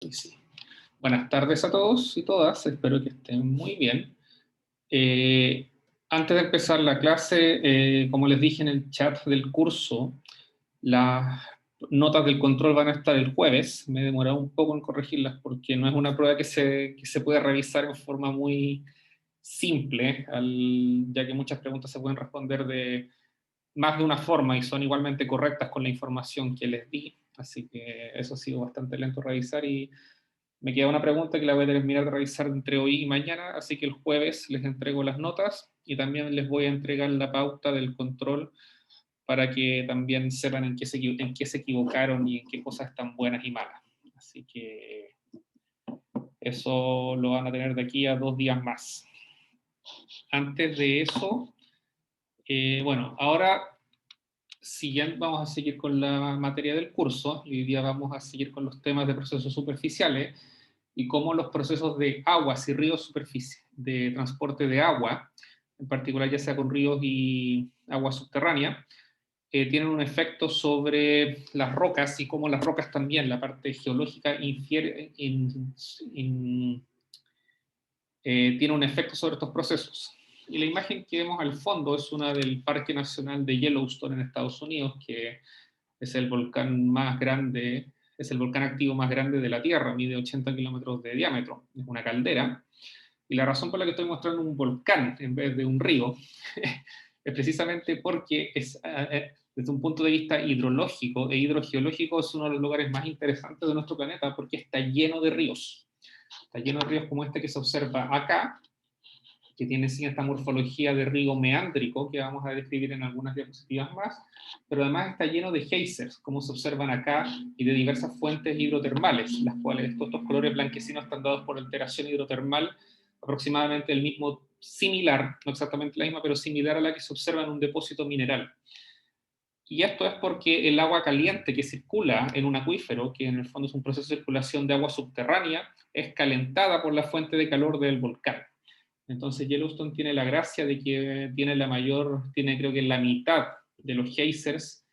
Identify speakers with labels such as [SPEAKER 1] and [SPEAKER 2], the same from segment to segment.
[SPEAKER 1] Sí, sí. Buenas tardes a todos y todas, espero que estén muy bien. Eh, Antes de empezar la clase, como les dije en el chat del curso, las notas del control van a estar el jueves. Me he demorado un poco en corregirlas porque no es una prueba que se puede revisar en forma muy simple, ya que muchas preguntas se pueden responder de más de una forma y son igualmente correctas con la información que les di. Así que eso ha sido bastante lento revisar y me queda una pregunta que la voy a terminar de revisar entre hoy y mañana, así que el jueves les entrego las notas y también les voy a entregar la pauta del control para que también sepan en qué se equivocaron y en qué cosas están buenas y malas. Así que eso lo van a tener de aquí a 2 días más. Antes de eso, bueno, ahora siguiendo, vamos a seguir con la materia del curso. Hoy día vamos a seguir con los temas de procesos superficiales y cómo los procesos de aguas y ríos de transporte de agua, en particular ya sea con ríos y agua subterránea, tienen un efecto sobre las rocas y cómo las rocas también, la parte geológica, tiene un efecto sobre estos procesos. Y la imagen que vemos al fondo es una del Parque Nacional de Yellowstone en Estados Unidos, que es el volcán más grande, es el volcán activo más grande de la Tierra, mide 80 kilómetros de diámetro, es una caldera. Y la razón por la que estoy mostrando un volcán en vez de un río es precisamente porque desde un punto de vista hidrológico e hidrogeológico es uno de los lugares más interesantes de nuestro planeta porque está lleno de ríos. Está lleno de ríos como este que se observa acá, que tiene sí esta morfología de río meándrico que vamos a describir en algunas diapositivas más, pero además está lleno de geysers, como se observan acá, y de diversas fuentes hidrotermales, las cuales estos colores blanquecinos están dados por alteración hidrotermal, aproximadamente el mismo, similar, no exactamente la misma, pero similar a la que se observa en un depósito mineral. Y esto es porque el agua caliente que circula en un acuífero, que en el fondo es un proceso de circulación de agua subterránea, es calentada por la fuente de calor del volcán. Entonces Yellowstone tiene la gracia de que tiene creo que la mitad de los geysers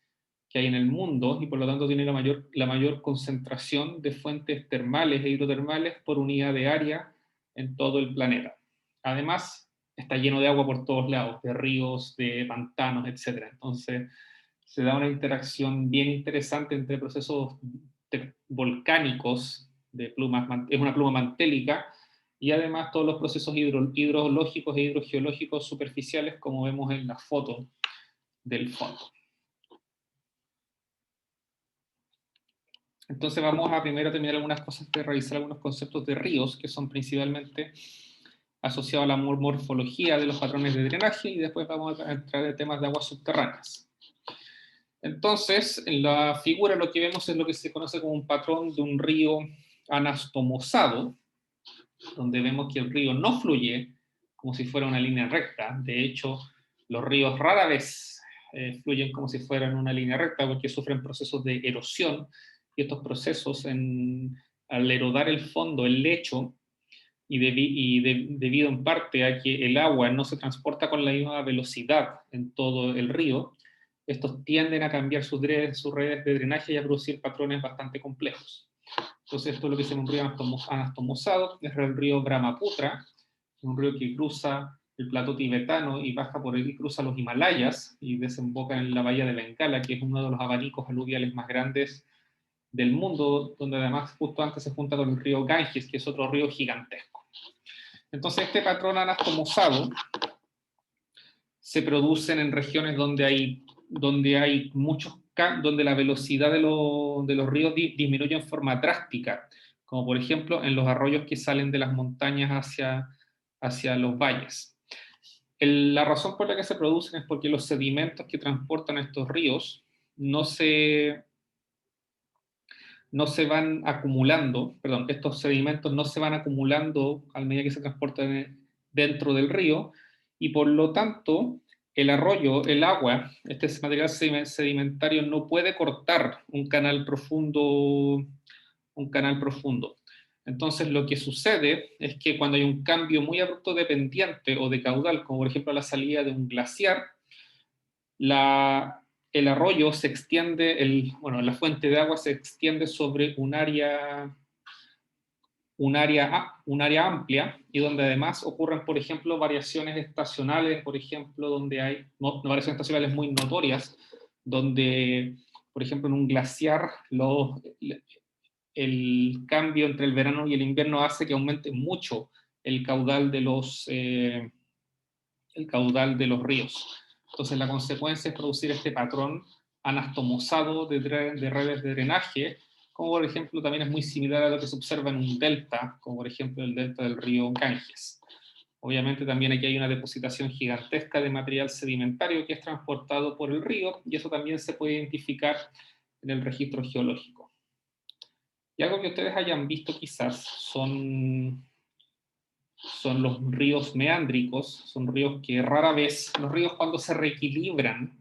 [SPEAKER 1] que hay en el mundo y por lo tanto tiene la mayor concentración de fuentes termales e hidrotermales por unidad de área en todo el planeta. Además, está lleno de agua por todos lados, de ríos, de pantanos, etc. Entonces, se da una interacción bien interesante entre procesos volcánicos, es una pluma mantélica, y además todos los procesos hidrológicos e hidrogeológicos superficiales, como vemos en la foto del fondo. Entonces vamos a primero terminar algunas cosas de revisar algunos conceptos de ríos, que son principalmente asociados a la morfología de los patrones de drenaje, y después vamos a entrar en temas de aguas subterráneas. Entonces, en la figura lo que vemos es lo que se conoce como un patrón de un río anastomosado, donde vemos que el río no fluye como si fuera una línea recta. De hecho, los ríos rara vez fluyen como si fueran una línea recta porque sufren procesos de erosión, y estos procesos, al erodar el fondo, el lecho, debido en parte a que el agua no se transporta con la misma velocidad en todo el río, estos tienden a cambiar sus redes de drenaje y a producir patrones bastante complejos. Entonces esto es lo que se llama un río anastomosado, es el río Brahmaputra, un río que cruza el plato tibetano y baja por él y cruza los Himalayas y desemboca en la bahía de Bengala, que es uno de los abanicos aluviales más grandes del mundo, donde además justo antes se junta con el río Ganges, que es otro río gigantesco. Entonces este patrón anastomosado se produce en regiones donde hay donde la velocidad de los ríos disminuye en forma drástica, como por ejemplo en los arroyos que salen de las montañas hacia los valles. La razón por la que se producen es porque los sedimentos que transportan estos ríos no se van acumulando, perdón, estos sedimentos no se van acumulando a medida que se transportan dentro del río, y por lo tanto el arroyo, el agua, este material sedimentario no puede cortar un canal profundo. Entonces lo que sucede es que cuando hay un cambio muy abrupto de pendiente o de caudal, como por ejemplo la salida de un glaciar, el arroyo se extiende, la fuente de agua se extiende sobre un área un área amplia y donde además ocurren, por ejemplo, variaciones estacionales, por ejemplo, donde hay variaciones estacionales muy notorias, donde, por ejemplo, en un glaciar el cambio entre el verano y el invierno hace que aumente mucho el caudal de los ríos. Entonces la consecuencia es producir este patrón anastomosado de redes de drenaje, como por ejemplo también es muy similar a lo que se observa en un delta, como por ejemplo el delta del río Ganges. Obviamente también aquí hay una depositación gigantesca de material sedimentario que es transportado por el río, y eso también se puede identificar en el registro geológico. Y algo que ustedes hayan visto quizás son los ríos meándricos, son ríos que rara vez, los ríos cuando se reequilibran,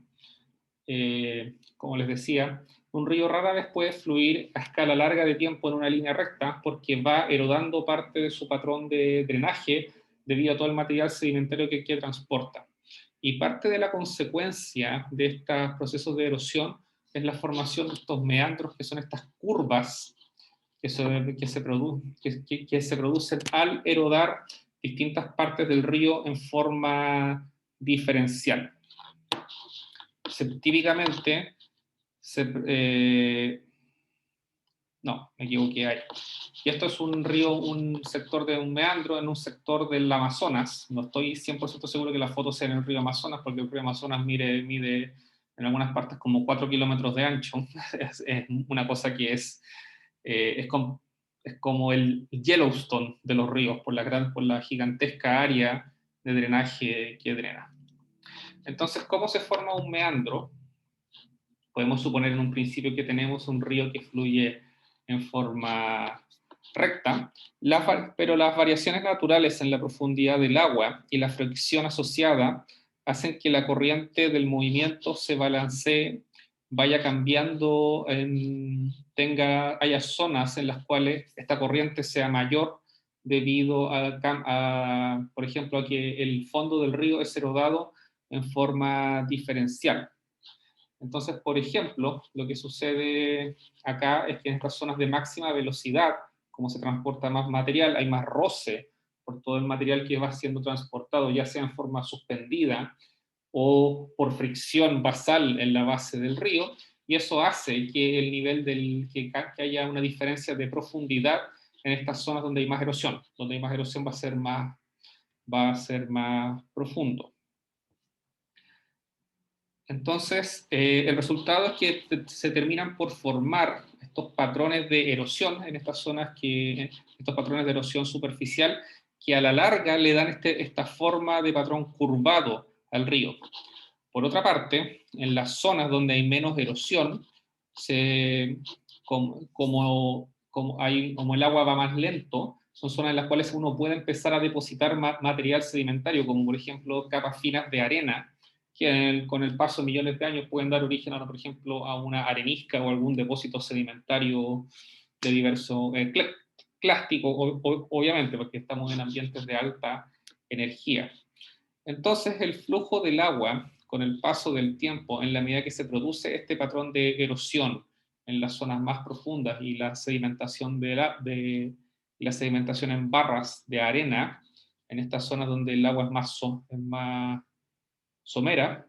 [SPEAKER 1] como les decía, un río rara vez puede fluir a escala larga de tiempo en una línea recta porque va erodando parte de su patrón de drenaje debido a todo el material sedimentario que transporta. Y parte de la consecuencia de estos procesos de erosión es la formación de estos meandros, que son estas curvas que se producen al erodar distintas partes del río en forma diferencial. Típicamente, no, me equivoqué ahí. Y esto es un río, un sector de un meandro en un sector del Amazonas. No estoy 100% seguro que la foto sea en el río Amazonas, porque el río Amazonas mide en algunas partes como 4 kilómetros de ancho. Es una cosa que es como el Yellowstone de los ríos, por la gigantesca área de drenaje que drena. Entonces, ¿cómo se forma un meandro? Podemos suponer en un principio que tenemos un río que fluye en forma recta, pero las variaciones naturales en la profundidad del agua y la fricción asociada hacen que la corriente del movimiento se balancee, vaya cambiando, haya zonas en las cuales esta corriente sea mayor debido por ejemplo, a que el fondo del río es erodado en forma diferencial. Entonces, por ejemplo, lo que sucede acá es que en estas zonas de máxima velocidad, como se transporta más material, hay más roce por todo el material que va siendo transportado, ya sea en forma suspendida o por fricción basal en la base del río, y eso hace que el nivel que haya una diferencia de profundidad en estas zonas donde hay más erosión. Donde hay más erosión va a ser más profundo. Entonces, el resultado es que se terminan por formar estos patrones de erosión en estas zonas, estos patrones de erosión superficial, que a la larga le dan esta forma de patrón curvado al río. Por otra parte, en las zonas donde hay menos erosión, como el agua va más lento, son zonas en las cuales uno puede empezar a depositar material sedimentario, como por ejemplo capas finas de arena, que con el paso de millones de años pueden dar origen, por ejemplo, a una arenisca o algún depósito sedimentario de diverso clástico, obviamente, porque estamos en ambientes de alta energía. Entonces, el flujo del agua, con el paso del tiempo, en la medida que se produce este patrón de erosión en las zonas más profundas y la sedimentación la sedimentación en barras de arena, en estas zonas donde el agua es más somera,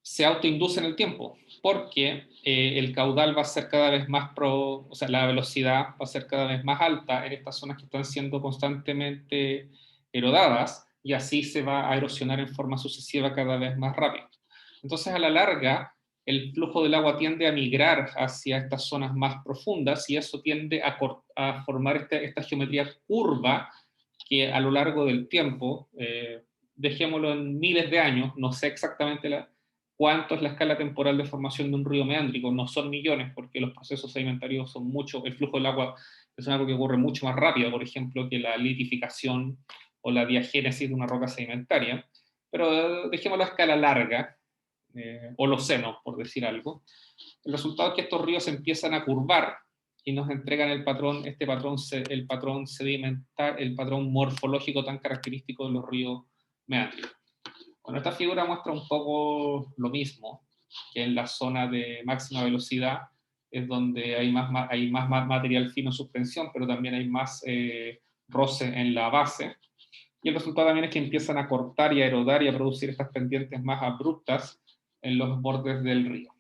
[SPEAKER 1] se autoinduce en el tiempo, porque el caudal va a ser cada vez más o sea, la velocidad va a ser cada vez más alta en estas zonas que están siendo constantemente erodadas, y así se va a erosionar en forma sucesiva cada vez más rápido. Entonces, a la larga, el flujo del agua tiende a migrar hacia estas zonas más profundas, y eso tiende a formar esta geometría curva que a lo largo del tiempo, dejémoslo en miles de años, no sé exactamente cuánto es la escala temporal de formación de un río meándrico, no son millones, porque los procesos sedimentarios son mucho, el flujo del agua es algo que ocurre mucho más rápido, por ejemplo, que la litificación o la diagénesis de una roca sedimentaria, pero dejémoslo a escala larga, Holoceno, por decir algo. El resultado es que estos ríos empiezan a curvar y nos entregan el patrón sedimentar, el patrón morfológico tan característico de los ríos meandricos. Bueno, esta figura muestra un poco lo mismo, que en la zona de máxima velocidad es donde hay más material fino en suspensión, pero también hay más roce en la base. Y el resultado también es que empiezan a cortar y a erodar y a producir estas pendientes más abruptas en los bordes del río.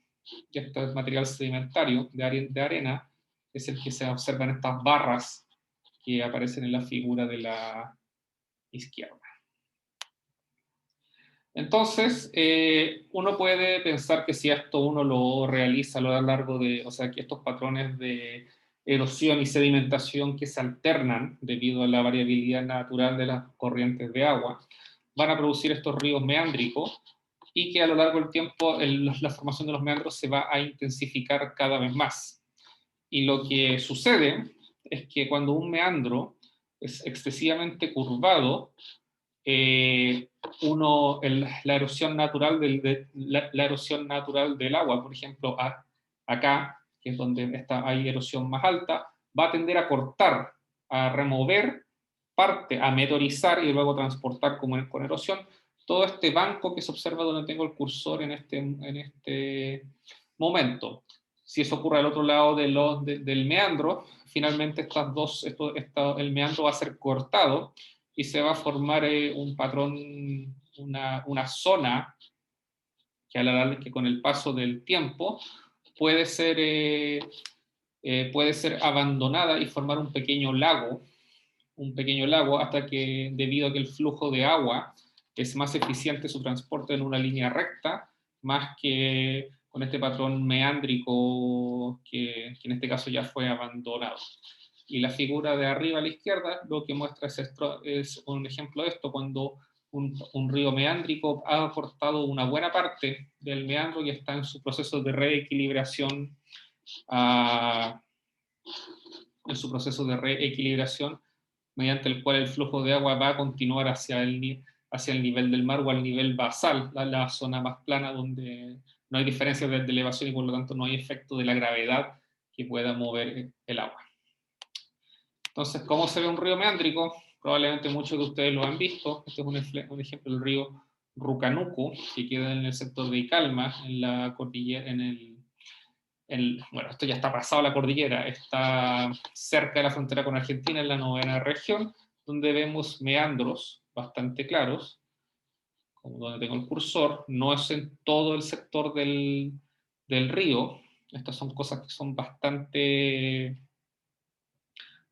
[SPEAKER 1] Y esto es material sedimentario de arena, es el que se observa en estas barras que aparecen en la figura de la izquierda. Entonces, uno puede pensar que si esto uno lo realiza a lo largo de, o sea, que estos patrones de erosión y sedimentación que se alternan debido a la variabilidad natural de las corrientes de agua, van a producir estos ríos meándricos y que a lo largo del tiempo la formación de los meandros se va a intensificar cada vez más. Y lo que sucede es que cuando un meandro es excesivamente curvado, la erosión natural la erosión natural del agua, por ejemplo, acá, que es donde hay erosión más alta, va a tender a cortar, a remover parte, a meteorizar y luego transportar con erosión todo este banco que se observa donde tengo el cursor en este momento. Si eso ocurre al otro lado del meandro, finalmente el meandro va a ser cortado y se va a formar un patrón, una zona que con el paso del tiempo puede ser abandonada y formar un pequeño lago hasta que, debido a que el flujo de agua es más eficiente su transporte en una línea recta, más que con este patrón meándrico que en este caso ya fue abandonado. Y la figura de arriba a la izquierda lo que muestra es un ejemplo de esto, cuando un río meándrico ha aportado una buena parte del meandro y está en su proceso de reequilibración, mediante el cual el flujo de agua va a continuar hacia el nivel del mar o al nivel basal, la zona más plana donde no hay diferencias de elevación y por lo tanto no hay efecto de la gravedad que pueda mover el agua. Entonces, ¿cómo se ve un río meándrico? Probablemente muchos de ustedes lo han visto. Este es un ejemplo del río Rucanucu, que queda en el sector de Icalma, en la cordillera, bueno, esto ya está pasado la cordillera, está cerca de la frontera con Argentina, en la 9ª región, donde vemos meandros bastante claros, como donde tengo el cursor. No es en todo el sector del río. Estas son cosas que son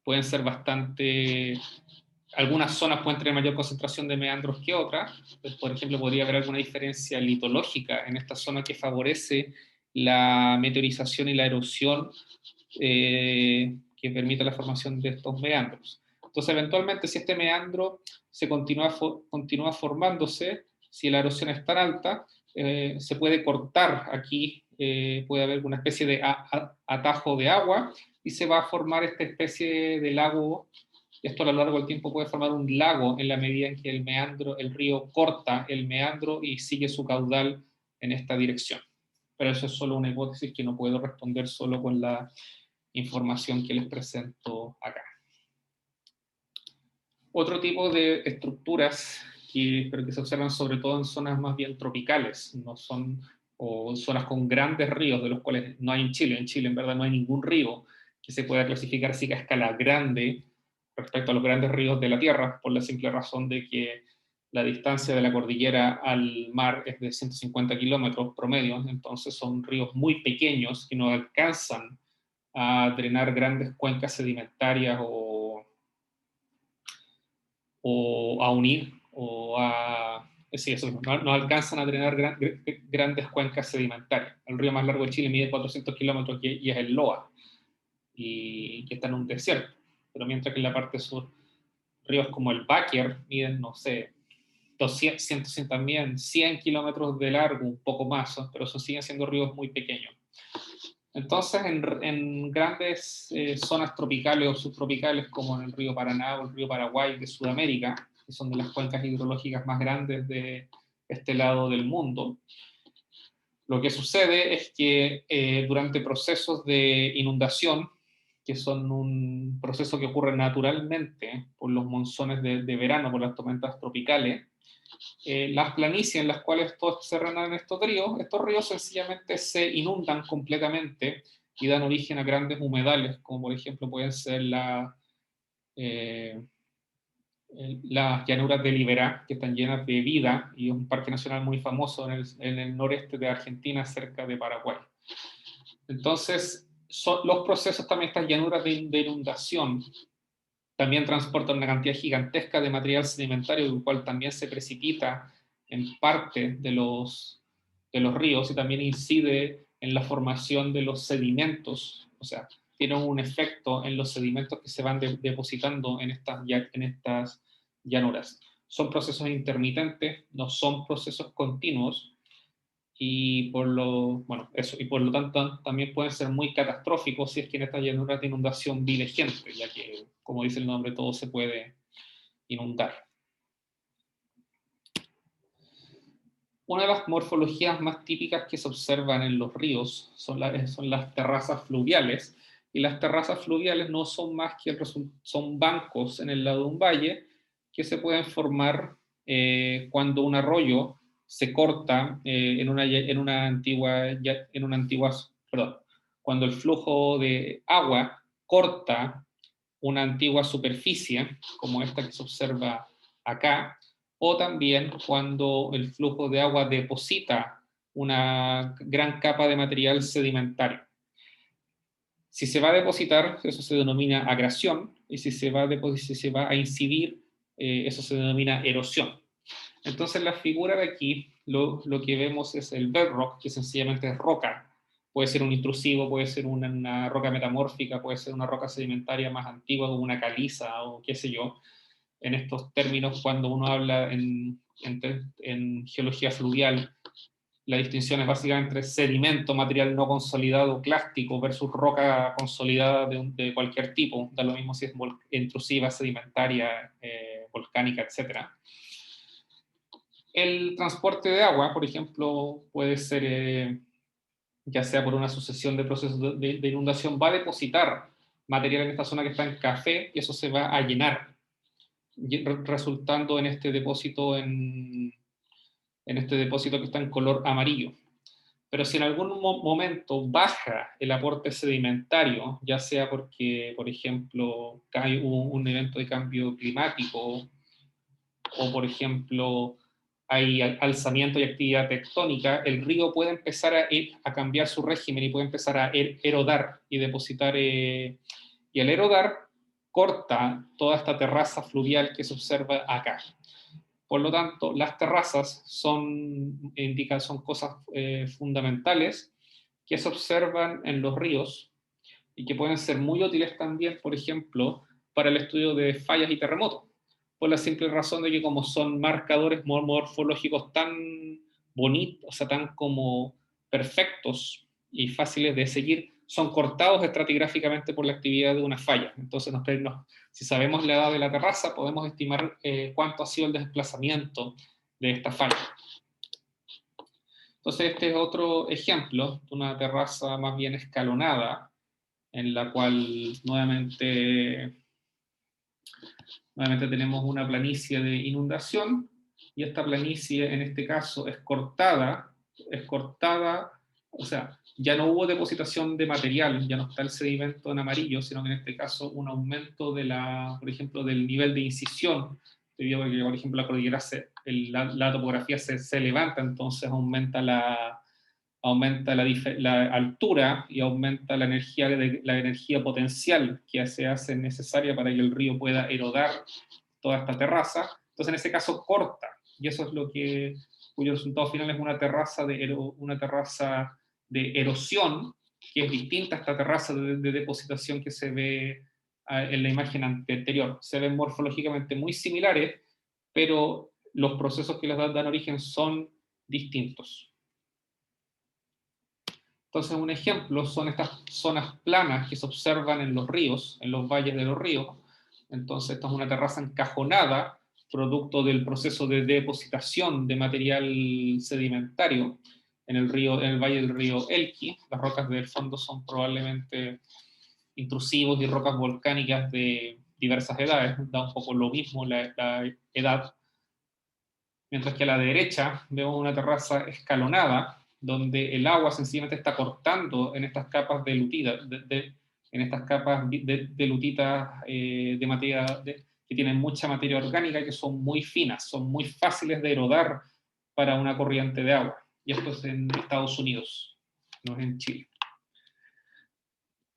[SPEAKER 1] pueden ser bastante, algunas zonas pueden tener mayor concentración de meandros que otras. Entonces, por ejemplo, podría haber alguna diferencia litológica en esta zona que favorece la meteorización y la erosión que permite la formación de estos meandros. Entonces, eventualmente, si este meandro se continúa formándose, si la erosión es tan alta, se puede cortar aquí, puede haber una especie de atajo de agua y se va a formar esta especie de lago. Esto a lo largo del tiempo puede formar un lago en la medida en que el río corta el meandro y sigue su caudal en esta dirección. Pero eso es solo una hipótesis que no puedo responder solo con la información que les presento acá. Otro tipo de estructuras pero que se observan sobre todo en zonas más bien tropicales, o zonas con grandes ríos, de los cuales no hay en Chile. En Chile en verdad no hay ningún río que se pueda clasificar así a escala grande respecto a los grandes ríos de la Tierra, por la simple razón de que la distancia de la cordillera al mar es de 150 kilómetros promedio, entonces son ríos muy pequeños que no alcanzan a drenar grandes cuencas sedimentarias o a unir sí, eso mismo, no alcanzan a drenar grandes cuencas sedimentarias. El río más largo de Chile mide 400 kilómetros y es el Loa, y que está en un desierto. Pero mientras que en la parte sur, ríos como el Báquer miden, no sé, 200, también 100 kilómetros de largo, un poco más, pero siguen siendo ríos muy pequeños. Entonces, en grandes zonas tropicales o subtropicales, como en el río Paraná o el río Paraguay de Sudamérica, que son de las cuencas hidrológicas más grandes de este lado del mundo, lo que sucede es que durante procesos de inundación, que son un proceso que ocurre naturalmente por los monzones de verano, por las tormentas tropicales, las planicies en las cuales todos se reúnen estos ríos sencillamente se inundan completamente y dan origen a grandes humedales, como por ejemplo pueden ser las llanuras de Liberá, que están llenas de vida, y es un parque nacional muy famoso en el noreste de Argentina, cerca de Paraguay. Entonces, los procesos también, estas llanuras de inundación, también transportan una cantidad gigantesca de material sedimentario, el cual también se precipita en parte de los ríos y también incide en la formación de los sedimentos, o sea, tiene un efecto en los sedimentos que se van depositando en estas llanuras. Son procesos intermitentes, no son procesos continuos, y por lo tanto también pueden ser muy catastróficos si es que en estas llanuras de inundación vive gente, ya que, como dice el nombre, todo se puede inundar. Una de las morfologías más típicas que se observan en los ríos son las terrazas fluviales, y las terrazas fluviales no son más que son bancos en el lado de un valle que se pueden formar cuando un arroyo se corta perdón, cuando el flujo de agua corta una antigua superficie, como esta que se observa acá, o también cuando el flujo de agua deposita una gran capa de material sedimentario. Si se va a depositar, eso se denomina agrasión, y si se va a incidir, eso se denomina erosión. Entonces, la figura de aquí, lo que vemos es el bedrock, que sencillamente es roca. Puede ser un intrusivo, puede ser una roca metamórfica, puede ser una roca sedimentaria más antigua, como una caliza o qué sé yo. En estos términos, cuando uno habla en geología fluvial, la distinción es básicamente entre sedimento, material no consolidado, clástico, versus roca consolidada de cualquier tipo. Da lo mismo si es intrusiva, sedimentaria, volcánica, etc. El transporte de agua, por ejemplo, puede ser, ya sea por una sucesión de procesos de inundación, va a depositar material en esta zona que está en café, y eso se va a llenar, resultando en este depósito que está en color amarillo. Pero si en algún momento baja el aporte sedimentario, ya sea porque, por ejemplo, hay un evento de cambio climático, o por ejemplo hay alzamiento y actividad tectónica, el río puede empezar a cambiar su régimen y puede empezar a erodar y depositar, y al erodar corta toda esta terraza fluvial que se observa acá. Por lo tanto, las terrazas son cosas fundamentales que se observan en los ríos y que pueden ser muy útiles también, por ejemplo, para el estudio de fallas y terremotos, por la simple razón de que como son marcadores morfológicos tan bonitos, o sea, tan como perfectos y fáciles de seguir, son cortados estratigráficamente por la actividad de una falla. Entonces, si sabemos la edad de la terraza, podemos estimar cuánto ha sido el desplazamiento de esta falla. Entonces, este es otro ejemplo de una terraza más bien escalonada, en la cual nuevamente tenemos una planicie de inundación, y esta planicie en este caso es cortada, o sea, ya no hubo depositación de material, ya no está el sedimento en amarillo, sino que en este caso un aumento por ejemplo, del nivel de incisión, debido a que, por ejemplo, la cordillera, la topografía se levanta, entonces aumenta la altura y aumenta la energía potencial que se hace necesaria para que el río pueda erodar toda esta terraza. Entonces, en ese caso, corta, y eso es cuyo resultado final es una terraza de erosión, que es distinta a esta terraza de depositación que se ve en la imagen anterior. Se ven morfológicamente muy similares, pero los procesos que les dan origen son distintos. Entonces, un ejemplo son estas zonas planas que se observan en los ríos, en los valles de los ríos. Entonces, esta es una terraza encajonada, producto del proceso de depositación de material sedimentario en el valle del río Elqui. Las rocas del fondo son probablemente intrusivos y rocas volcánicas de diversas edades, da un poco lo mismo la edad. Mientras que a la derecha vemos una terraza escalonada, donde el agua sencillamente está cortando en estas capas de lutita, en estas capas de lutitas de materia, que tienen mucha materia orgánica y que son muy finas, son muy fáciles de erodar para una corriente de agua. Y esto es en Estados Unidos, no es en Chile.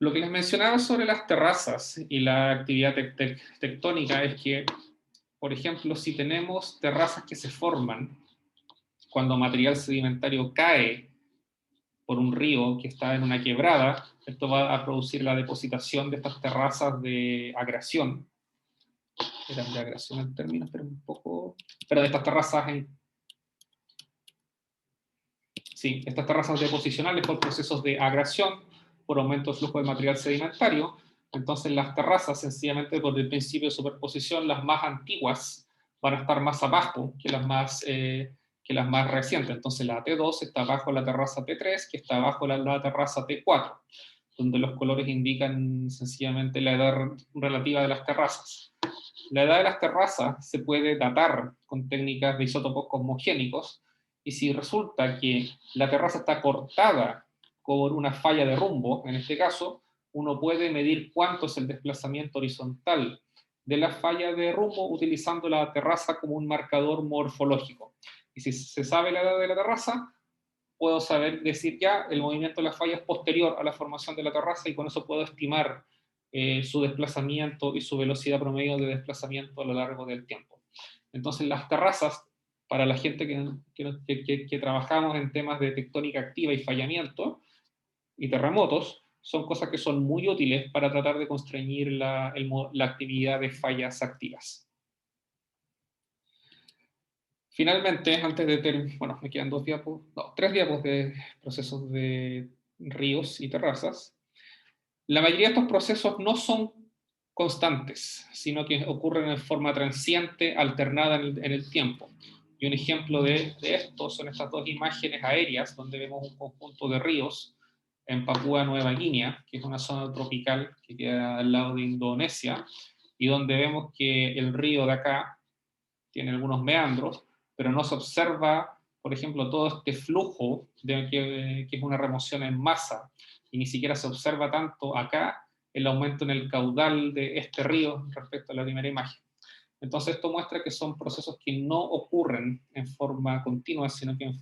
[SPEAKER 1] Lo que les mencionaba sobre las terrazas y la actividad tectónica es que, por ejemplo, si tenemos terrazas que se forman cuando material sedimentario cae por un río que está en una quebrada, esto va a producir la depositación de estas terrazas de agresión. Eran de agresión en términos, pero un poco... Pero de estas terrazas Sí, estas terrazas deposicionales por procesos de agresión, por aumento del flujo de material sedimentario. Entonces las terrazas, sencillamente por el principio de superposición, las más antiguas van a estar más abajo que las más recientes. Entonces la T2 está abajo la terraza T3, que está abajo la terraza T4, donde los colores indican sencillamente la edad relativa de las terrazas. La edad de las terrazas se puede datar con técnicas de isótopos cosmogénicos, y si resulta que la terraza está cortada por una falla de rumbo, en este caso, uno puede medir cuánto es el desplazamiento horizontal de la falla de rumbo utilizando la terraza como un marcador morfológico. Y si se sabe la edad de la terraza, puedo decir ya el movimiento de la falla es posterior a la formación de la terraza y con eso puedo estimar su desplazamiento y su velocidad promedio de desplazamiento a lo largo del tiempo. Entonces las terrazas, para la gente que trabajamos en temas de tectónica activa y fallamiento y terremotos, son cosas que son muy útiles para tratar de constreñir la actividad de fallas activas. Finalmente, antes de bueno, me quedan 3 diapos de procesos de ríos y terrazas. La mayoría de estos procesos no son constantes, sino que ocurren en forma transiente, alternada en el tiempo. Y un ejemplo de esto son estas dos imágenes aéreas, donde vemos un conjunto de ríos en Papúa Nueva Guinea, que es una zona tropical que queda al lado de Indonesia, y donde vemos que el río de acá tiene algunos meandros, pero no se observa, por ejemplo, todo este flujo que es una remoción en masa, y ni siquiera se observa tanto acá el aumento en el caudal de este río respecto a la primera imagen. Entonces esto muestra que son procesos que no ocurren en forma continua, sino que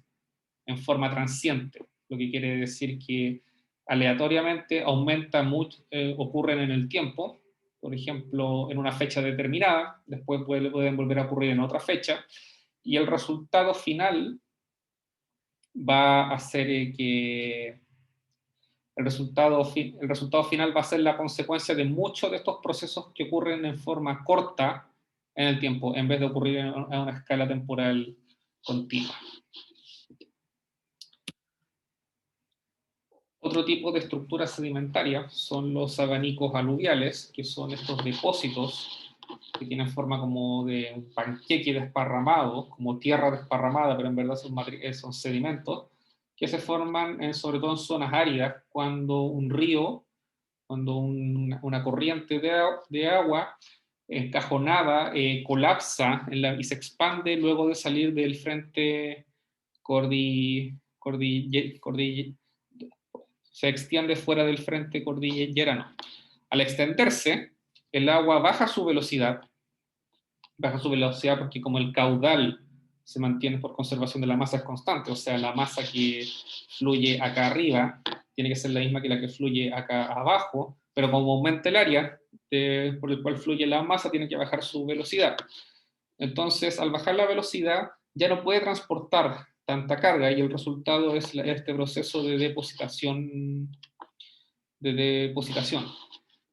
[SPEAKER 1] en forma transiente, lo que quiere decir que aleatoriamente ocurren en el tiempo, por ejemplo, en una fecha determinada, después pueden volver a ocurrir en otra fecha, y el resultado final va a ser que el resultado final va a ser la consecuencia de muchos de estos procesos que ocurren en forma corta en el tiempo, en vez de ocurrir en una escala temporal continua. Otro tipo de estructura sedimentaria son los abanicos aluviales, que son estos depósitos que tienen forma como de un panqueque desparramado, como tierra desparramada, pero en verdad son sedimentos, que se forman sobre todo en zonas áridas cuando un río, cuando una corriente de agua encajonada colapsa y se expande luego de salir del frente se extiende fuera del frente cordillerano. Al extenderse, el agua baja su velocidad porque como el caudal se mantiene por conservación de la masa es constante, o sea, la masa que fluye acá arriba tiene que ser la misma que la que fluye acá abajo, pero como aumenta el área por el cual fluye la masa, tiene que bajar su velocidad. Entonces, al bajar la velocidad, ya no puede transportar tanta carga y el resultado es este proceso de depositación.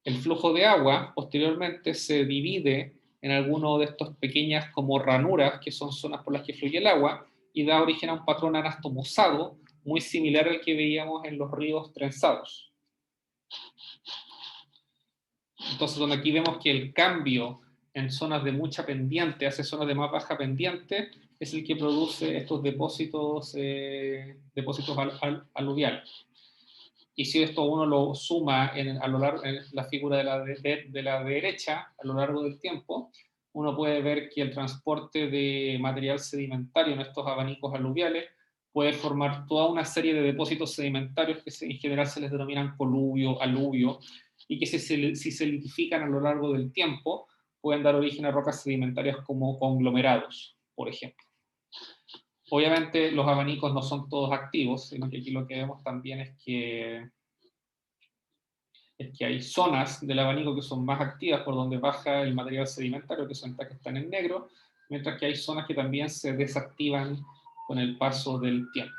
[SPEAKER 1] El flujo de agua posteriormente se divide en alguno de estas pequeñas como ranuras, que son zonas por las que fluye el agua, y da origen a un patrón anastomosado muy similar al que veíamos en los ríos trenzados. Entonces, donde aquí vemos que el cambio en zonas de mucha pendiente hacia zonas de más baja pendiente es el que produce estos depósitos aluviales. Y si esto uno lo suma en la figura de la derecha a lo largo del tiempo, uno puede ver que el transporte de material sedimentario en estos abanicos aluviales puede formar toda una serie de depósitos sedimentarios que en general se les denominan coluvio, aluvio, y que si se litifican a lo largo del tiempo, pueden dar origen a rocas sedimentarias como conglomerados, por ejemplo. Obviamente los abanicos no son todos activos, sino que aquí lo que vemos también es que hay zonas del abanico que son más activas por donde baja el material sedimentario, que son estas que están en negro, mientras que hay zonas que también se desactivan con el paso del tiempo.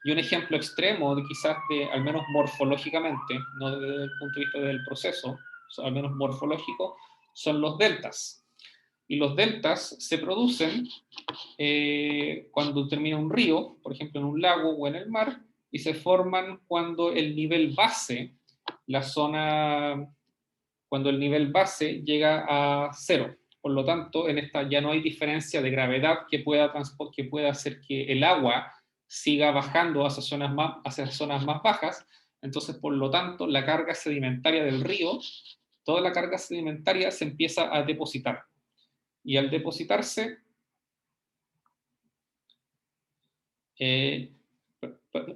[SPEAKER 1] Y un ejemplo extremo, quizás al menos morfológicamente, no desde el punto de vista del proceso, al menos morfológico, son los deltas. Y los deltas se producen cuando termina un río, por ejemplo en un lago o en el mar, y se forman cuando el nivel base, cuando el nivel base llega a cero. Por lo tanto, en esta ya no hay diferencia de gravedad que pueda hacer que el agua siga bajando hacia zonas más bajas. Entonces, por lo tanto, la carga sedimentaria del río, toda la carga sedimentaria se empieza a depositar. Y al depositarse,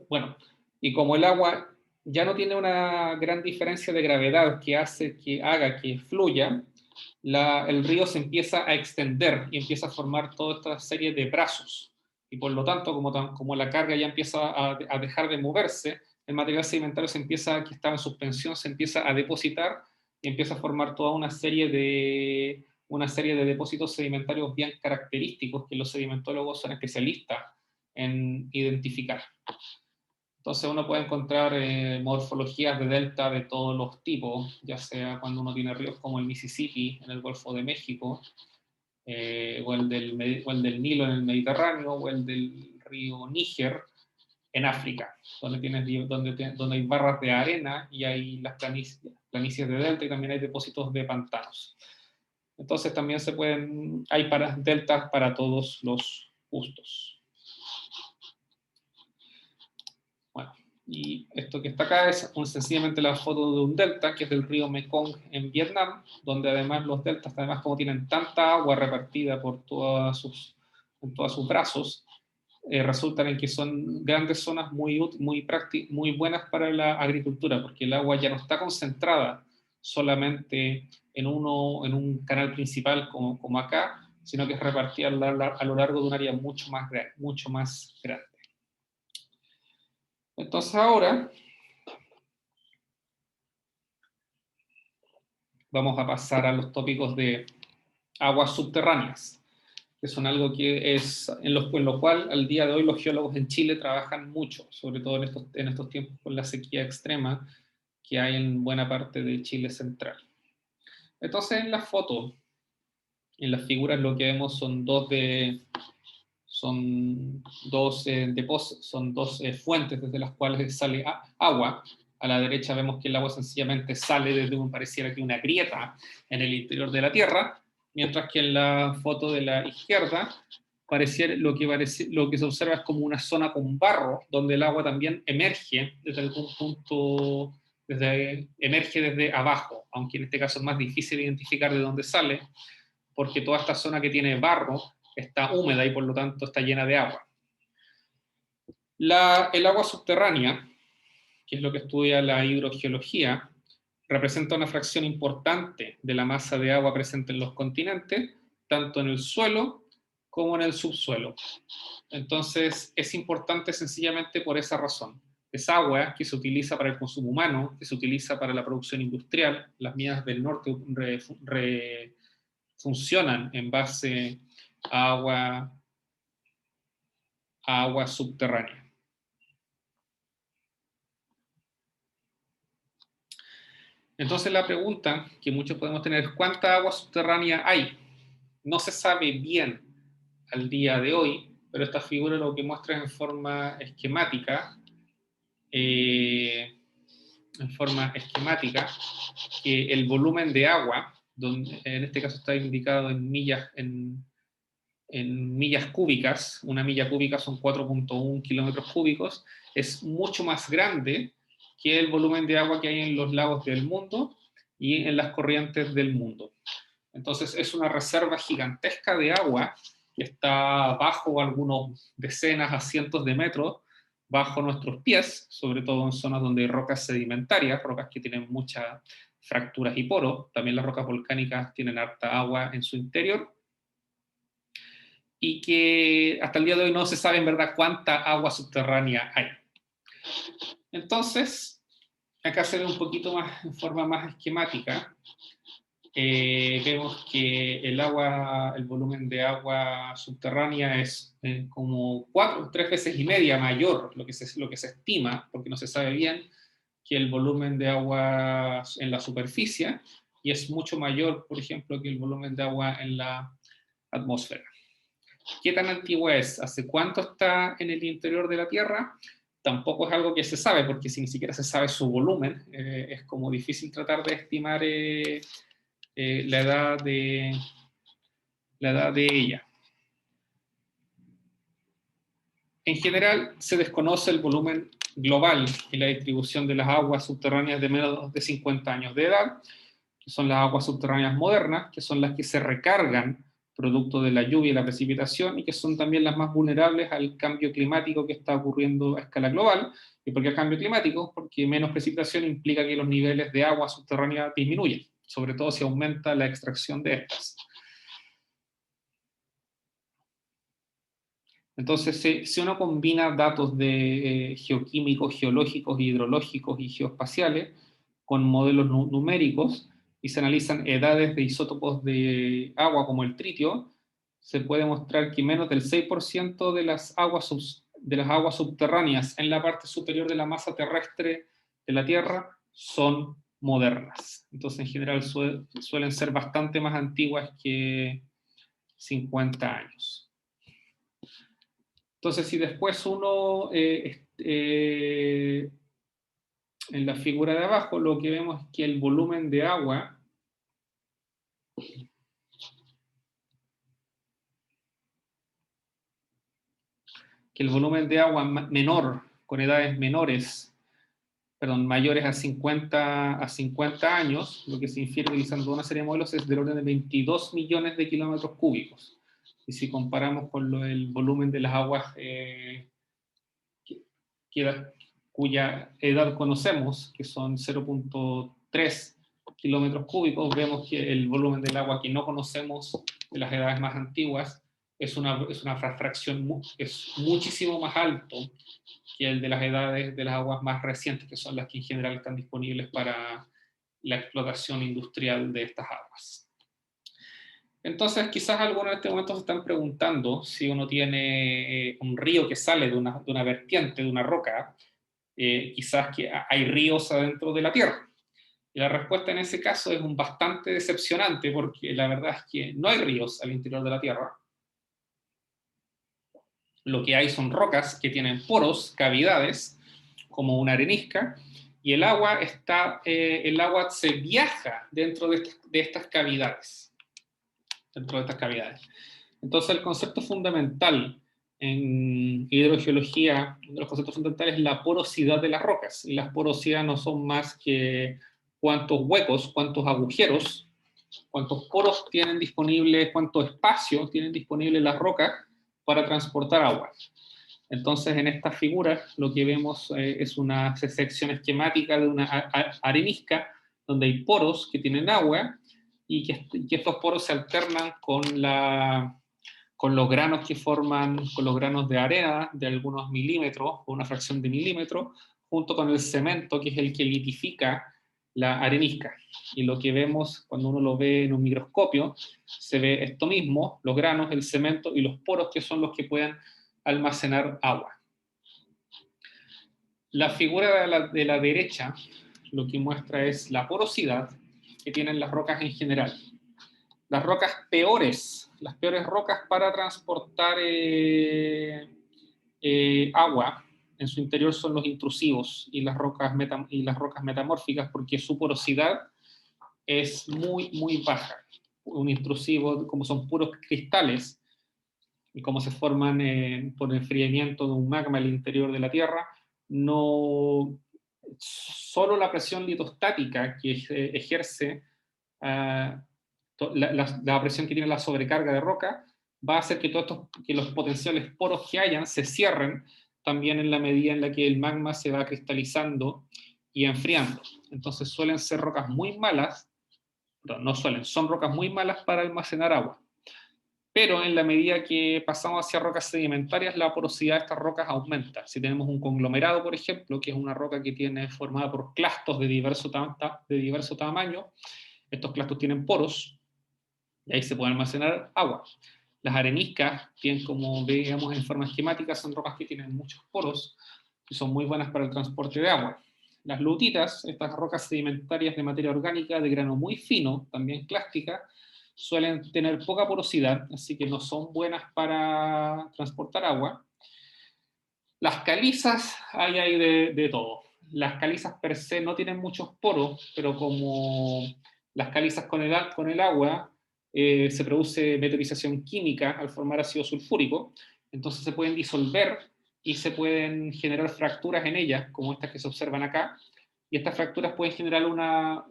[SPEAKER 1] bueno, y como el agua ya no tiene una gran diferencia de gravedad que haga que fluya, el río se empieza a extender y empieza a formar toda esta serie de brazos. Y por lo tanto, como la carga ya empieza a dejar de moverse, el material sedimentario que estaba en suspensión se empieza a depositar y empieza a formar toda una serie de depósitos sedimentarios bien característicos que los sedimentólogos son especialistas en identificar. Entonces uno puede encontrar morfologías de delta de todos los tipos, ya sea cuando uno tiene ríos como el Mississippi en el Golfo de México, o el del Nilo en el Mediterráneo, o el del río Níger en África, donde hay barras de arena y hay las planicies de delta y también hay depósitos de pantanos. Entonces también hay deltas para todos los gustos. Bueno, y esto que está acá es sencillamente la foto de un delta, que es del río Mekong en Vietnam, donde además los deltas, además como tienen tanta agua repartida en todos sus brazos, resultan en que son grandes zonas muy buenas para la agricultura, porque el agua ya no está concentrada solamente en un canal principal como acá, sino que es repartida a lo largo de un área mucho más grande. Entonces ahora vamos a pasar a los tópicos de aguas subterráneas, que son algo que en lo cual al día de hoy los geólogos en Chile trabajan mucho, sobre todo en estos tiempos con la sequía extrema que hay en buena parte de Chile central. Entonces en la foto, en las figuras, lo que vemos son dos fuentes desde las cuales sale agua. A la derecha vemos que el agua sencillamente sale pareciera que una grieta en el interior de la Tierra, mientras que en la foto de la izquierda lo que se observa es como una zona con barro, donde el agua también emerge desde algún punto, emerge desde abajo, aunque en este caso es más difícil identificar de dónde sale, porque toda esta zona que tiene barro está húmeda y por lo tanto está llena de agua. El agua subterránea, que es lo que estudia la hidrogeología, representa una fracción importante de la masa de agua presente en los continentes, tanto en el suelo como en el subsuelo. Entonces es importante sencillamente por esa razón. Es agua que se utiliza para el consumo humano, que se utiliza para la producción industrial. Las minas del norte funcionan en base a agua subterránea. Entonces la pregunta que muchos podemos tener es ¿cuánta agua subterránea hay? No se sabe bien al día de hoy, pero esta figura lo que muestra en forma esquemática, que el volumen de agua, donde en este caso está indicado en millas cúbicas, una milla cúbica son 4.1 kilómetros cúbicos, es mucho más grande que el volumen de agua que hay en los lagos del mundo y en las corrientes del mundo. Entonces es una reserva gigantesca de agua que está bajo algunos decenas a cientos de metros, bajo nuestros pies, sobre todo en zonas donde hay rocas sedimentarias, rocas que tienen muchas fracturas y poros. También las rocas volcánicas tienen harta agua en su interior, y que hasta el día de hoy no se sabe en verdad cuánta agua subterránea hay. Entonces, acá se ve un poquito más, en forma más esquemática. Vemos que el volumen de agua subterránea es como 3 veces y media mayor, lo que se estima, porque no se sabe bien, que el volumen de agua en la superficie, y es mucho mayor, por ejemplo, que el volumen de agua en la atmósfera. ¿Qué tan antigua es? ¿Hace cuánto está en el interior de la Tierra? Tampoco es algo que se sabe, porque si ni siquiera se sabe su volumen, es como difícil tratar de estimar la edad de ella. En general, se desconoce el volumen global y la distribución de las aguas subterráneas de menos de 50 años de edad, que son las aguas subterráneas modernas, que son las que se recargan producto de la lluvia y la precipitación, y que son también las más vulnerables al cambio climático que está ocurriendo a escala global. ¿Y por qué el cambio climático? Porque menos precipitación implica que los niveles de agua subterránea disminuyen, sobre todo si aumenta la extracción de estas. Entonces, si uno combina datos de geoquímicos, geológicos, hidrológicos y geoespaciales con modelos numéricos, y se analizan edades de isótopos de agua como el tritio, se puede mostrar que menos del 6% de las aguas subterráneas en la parte superior de la masa terrestre de la Tierra son modernas. Entonces, en general, suelen ser bastante más antiguas que 50 años. Entonces, si después uno, en la figura de abajo, lo que vemos es que el volumen de agua menor, con edades menores, perdón, mayores a 50 años, lo que se infiere utilizando una serie de modelos es del orden de 22 millones de kilómetros cúbicos. Y si comparamos con el volumen de las aguas cuya edad conocemos, que son 0.3 kilómetros cúbicos, vemos que el volumen del agua que no conocemos de las edades más antiguas es una fracción, es muchísimo más alto que el de las edades de las aguas más recientes, que son las que en general están disponibles para la explotación industrial de estas aguas. Entonces, quizás algunos en este momento se están preguntando si uno tiene un río que sale de una vertiente, de una roca, quizás que hay ríos adentro de la Tierra. Y la respuesta en ese caso es bastante decepcionante, porque la verdad es que no hay ríos al interior de la Tierra. Lo que hay son rocas que tienen poros, cavidades, como una arenisca, y el agua se viaja dentro de estas cavidades. Entonces, el concepto fundamental en hidrogeología, uno de los conceptos fundamentales es la porosidad de las rocas. Y las porosidades no son más que cuántos huecos, cuántos agujeros, cuántos poros tienen disponibles, cuánto espacio tienen disponible las rocas para transportar agua. Entonces, en esta figura, lo que vemos es una sección esquemática de una arenisca, donde hay poros que tienen agua, y que estos poros se alternan con los granos que forman, con los granos de arena de algunos milímetros, o una fracción de milímetro, junto con el cemento, que es el que litifica la arenisca. Y lo que vemos cuando uno lo ve en un microscopio, se ve esto mismo, los granos, el cemento y los poros, que son los que pueden almacenar agua. La figura de la derecha lo que muestra es la porosidad que tienen las rocas en general. Las rocas las peores rocas para transportar agua en su interior son los intrusivos y las rocas metamórficas, porque su porosidad es muy, muy baja. Un intrusivo, como son puros cristales, y como se forman por enfriamiento de un magma al interior de la Tierra, no solo la presión litostática que ejerce la presión que tiene la sobrecarga de roca va a hacer que, que los potenciales poros que hayan se cierren también en la medida en la que el magma se va cristalizando y enfriando. Entonces suelen ser rocas muy malas, no suelen, son rocas muy malas para almacenar agua. Pero en la medida que pasamos hacia rocas sedimentarias, la porosidad de estas rocas aumenta. Si tenemos un conglomerado, por ejemplo, que es una roca que tiene formada por clastos de diverso tamaño, estos clastos tienen poros, y ahí se puede almacenar agua. Las areniscas tienen, como veíamos en forma esquemática, son rocas que tienen muchos poros y son muy buenas para el transporte de agua. Las lutitas, estas rocas sedimentarias de materia orgánica de grano muy fino, también clástica, suelen tener poca porosidad, así que no son buenas para transportar agua. Las calizas, hay de todo. Las calizas per se no tienen muchos poros, pero como las calizas con el agua se produce meteorización química al formar ácido sulfúrico, entonces se pueden disolver y se pueden generar fracturas en ellas, como estas que se observan acá, y estas fracturas pueden generar una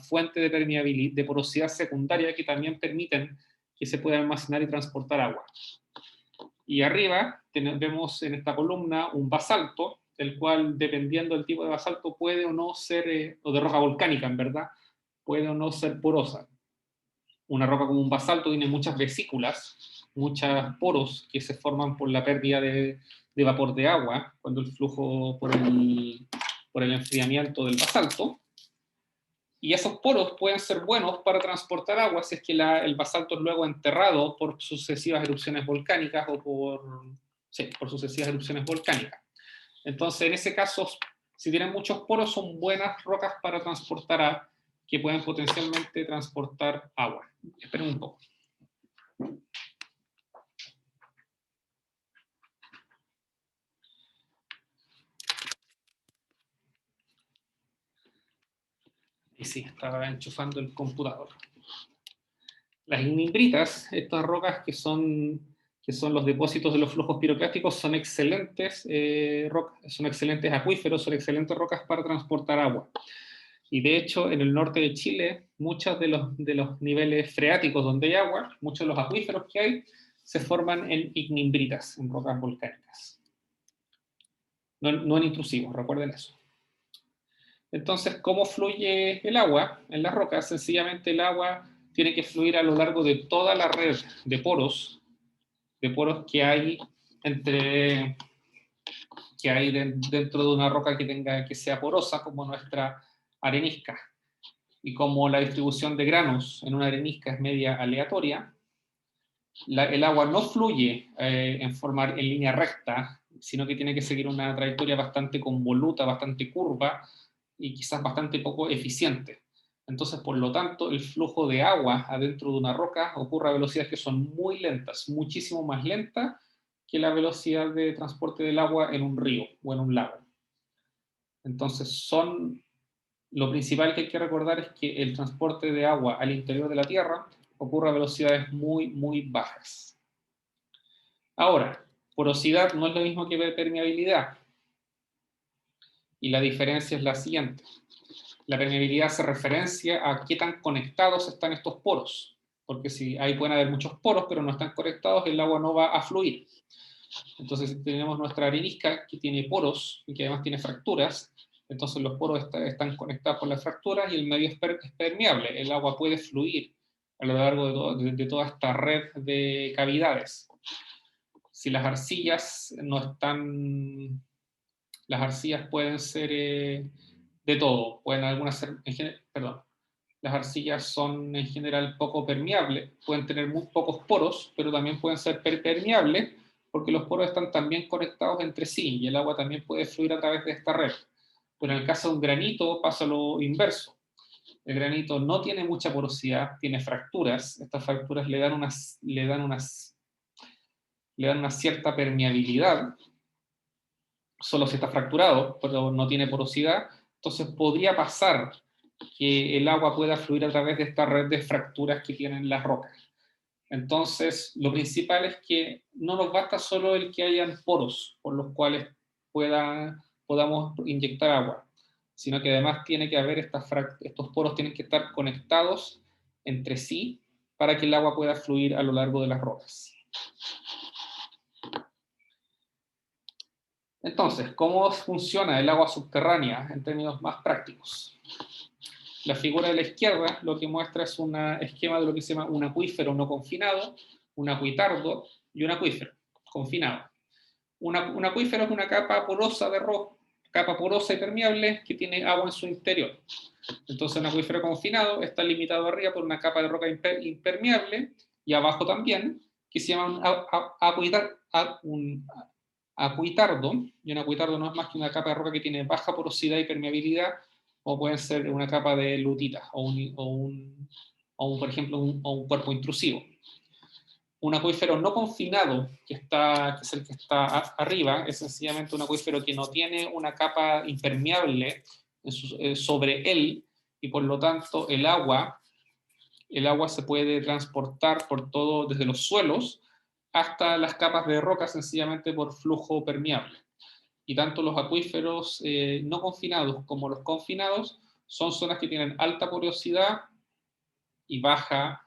[SPEAKER 1] fuente de permeabilidad, de porosidad secundaria que también permiten que se pueda almacenar y transportar agua. Y arriba vemos en esta columna un basalto, el cual, dependiendo del tipo de basalto, puede o no ser, o de roca volcánica, en verdad, puede o no ser porosa. Una roca como un basalto tiene muchas vesículas, muchos poros que se forman por la pérdida de vapor de agua, cuando el flujo por el enfriamiento del basalto. Y esos poros pueden ser buenos para transportar agua si es que el basalto es luego enterrado por sucesivas erupciones volcánicas o por sucesivas erupciones volcánicas. Entonces, en ese caso, si tienen muchos poros, son buenas rocas para transportar que pueden potencialmente transportar agua. Esperen un poco. Y sí, estaba enchufando el computador. Las ignimbritas, estas rocas que son los depósitos de los flujos piroclásticos, son excelentes son excelentes acuíferos, son excelentes rocas para transportar agua. Y de hecho, en el norte de Chile, muchos de los niveles freáticos donde hay agua, muchos de los acuíferos que hay, se forman en ignimbritas, en rocas volcánicas. No en intrusivos, recuerden eso. Entonces, ¿cómo fluye el agua en las rocas? Sencillamente el agua tiene que fluir a lo largo de toda la red de poros que hay dentro de una roca que sea porosa, como nuestra arenisca. Y como la distribución de granos en una arenisca es media aleatoria, el agua no fluye en línea recta, sino que tiene que seguir una trayectoria bastante convoluta, bastante curva y quizás bastante poco eficiente. Entonces, por lo tanto, el flujo de agua adentro de una roca ocurre a velocidades que son muy lentas, muchísimo más lentas que la velocidad de transporte del agua en un río o en un lago. Entonces, lo principal que hay que recordar es que el transporte de agua al interior de la Tierra ocurre a velocidades muy, muy bajas. Ahora, porosidad no es lo mismo que permeabilidad. Y la diferencia es la siguiente. La permeabilidad hace referencia a qué tan conectados están estos poros. Porque si ahí pueden haber muchos poros, pero no están conectados, el agua no va a fluir. Entonces, si tenemos nuestra arenisca que tiene poros y que además tiene fracturas, entonces los poros están conectados con las fracturas y el medio es permeable. El agua puede fluir a lo largo de toda esta red de cavidades. Si las arcillas no están... Las arcillas pueden ser de todo. Pueden algunas ser... Las arcillas son en general poco permeables. Pueden tener muy pocos poros, pero también pueden ser permeables porque los poros están también conectados entre sí y el agua también puede fluir a través de esta red. Pero en el caso de un granito pasa lo inverso. El granito no tiene mucha porosidad, tiene fracturas. Estas fracturas le dan una cierta permeabilidad, solo si está fracturado, pero no tiene porosidad. Entonces podría pasar que el agua pueda fluir a través de esta red de fracturas que tienen las rocas. Entonces, lo principal es que no nos basta solo el que hayan poros por los cuales podamos inyectar agua, sino que además tiene que haber estos poros tienen que estar conectados entre sí para que el agua pueda fluir a lo largo de las rocas. Entonces, ¿cómo funciona el agua subterránea en términos más prácticos? La figura de la izquierda lo que muestra es un esquema de lo que se llama un acuífero no confinado, un acuitardo y un acuífero confinado. Un acuífero es una capa porosa de roca, capa porosa y permeable que tiene agua en su interior. Entonces, un acuífero confinado está limitado arriba por una capa de roca impermeable y abajo también, que se llama un acuitardo, y un acuitardo no es más que una capa de roca que tiene baja porosidad y permeabilidad, o puede ser una capa de lutita, por ejemplo, un cuerpo intrusivo. Un acuífero no confinado, que es el que está arriba, es sencillamente un acuífero que no tiene una capa impermeable sobre él, y por lo tanto el agua se puede transportar por todo, desde los suelos hasta las capas de roca, sencillamente por flujo permeable. Y tanto los acuíferos no confinados como los confinados son zonas que tienen alta porosidad y alta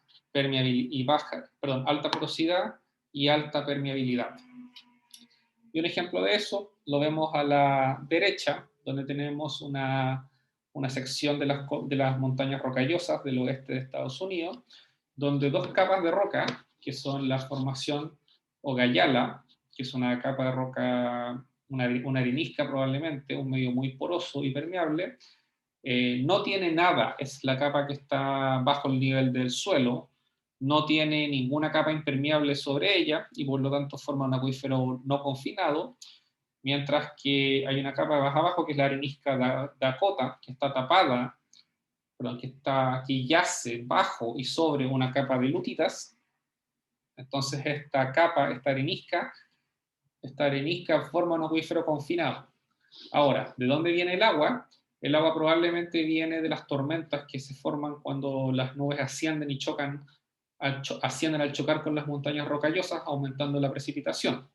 [SPEAKER 1] porosidad y alta permeabilidad. Y un ejemplo de eso lo vemos a la derecha, donde tenemos una sección de las montañas rocallosas del oeste de Estados Unidos, donde dos capas de roca, que son la formación Ogallala, que es una capa de roca, una arenisca probablemente, un medio muy poroso y permeable, no tiene nada, es la capa que está bajo el nivel del suelo, no tiene ninguna capa impermeable sobre ella y por lo tanto forma un acuífero no confinado, mientras que hay una capa más abajo que es la arenisca Dakota, que está tapada, que yace bajo y sobre una capa de lutitas. Entonces esta arenisca forma un acuífero confinado. Ahora, ¿de dónde viene el agua? El agua probablemente viene de las tormentas que se forman cuando las nubes ascienden y ascienden al chocar con las montañas rocallosas, aumentando la precipitación,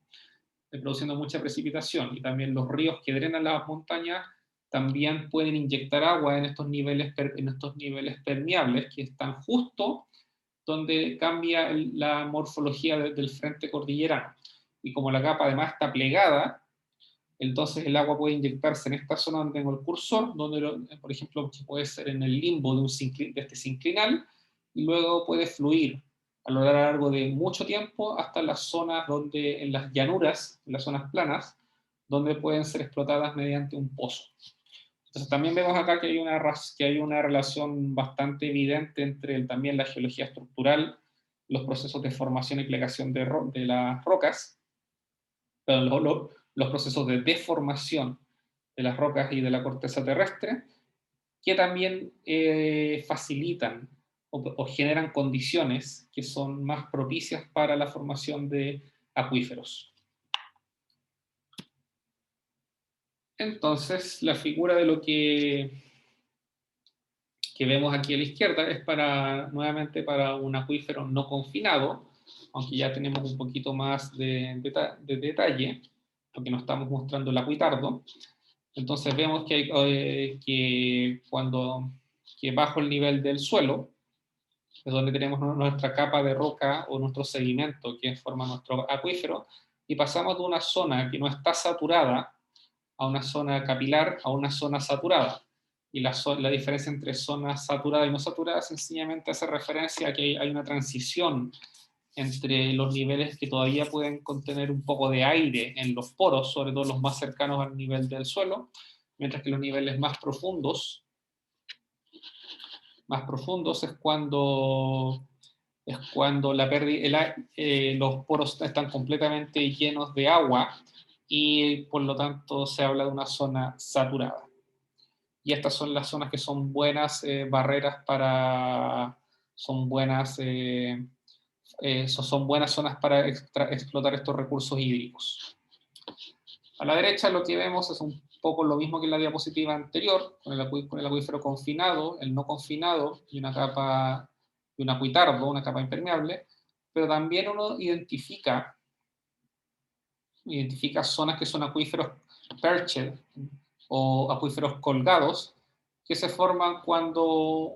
[SPEAKER 1] produciendo mucha precipitación. Y también los ríos que drenan las montañas también pueden inyectar agua en estos niveles permeables que están justo donde cambia la morfología del frente cordillerano. Y como la capa además está plegada, entonces el agua puede inyectarse en esta zona donde tengo el cursor, donde, por ejemplo, puede ser en el limbo de este sinclinal, y luego puede fluir a lo largo de mucho tiempo hasta las zonas en las llanuras, en las zonas planas, donde pueden ser explotadas mediante un pozo. Entonces también vemos acá que hay una relación bastante evidente entre también la geología estructural, los procesos de formación y plegación de las rocas, los procesos de deformación de las rocas y de la corteza terrestre, que también facilitan o generan condiciones que son más propicias para la formación de acuíferos. Entonces, la figura de lo que vemos aquí a la izquierda es nuevamente para un acuífero no confinado, aunque ya tenemos un poquito más de detalle, porque nos estamos mostrando el acuitardo. Entonces vemos que bajo el nivel del suelo es donde tenemos nuestra capa de roca o nuestro sedimento que forma nuestro acuífero, y pasamos de una zona que no está saturada a una zona capilar a una zona saturada. Y la diferencia entre zona saturada y no saturada sencillamente hace referencia a que hay una transición entre los niveles que todavía pueden contener un poco de aire en los poros, sobre todo los más cercanos al nivel del suelo, mientras que los niveles más profundos es cuando los poros están completamente llenos de agua y por lo tanto se habla de una zona saturada. Y estas son las zonas que son buenas barreras son buenas zonas para explotar estos recursos hídricos. A la derecha lo que vemos es un poco lo mismo que en la diapositiva anterior, con el acuífero confinado, el no confinado y un acuitardo, una capa impermeable, pero también uno identifica zonas que son acuíferos perched o acuíferos colgados, que se forman cuando,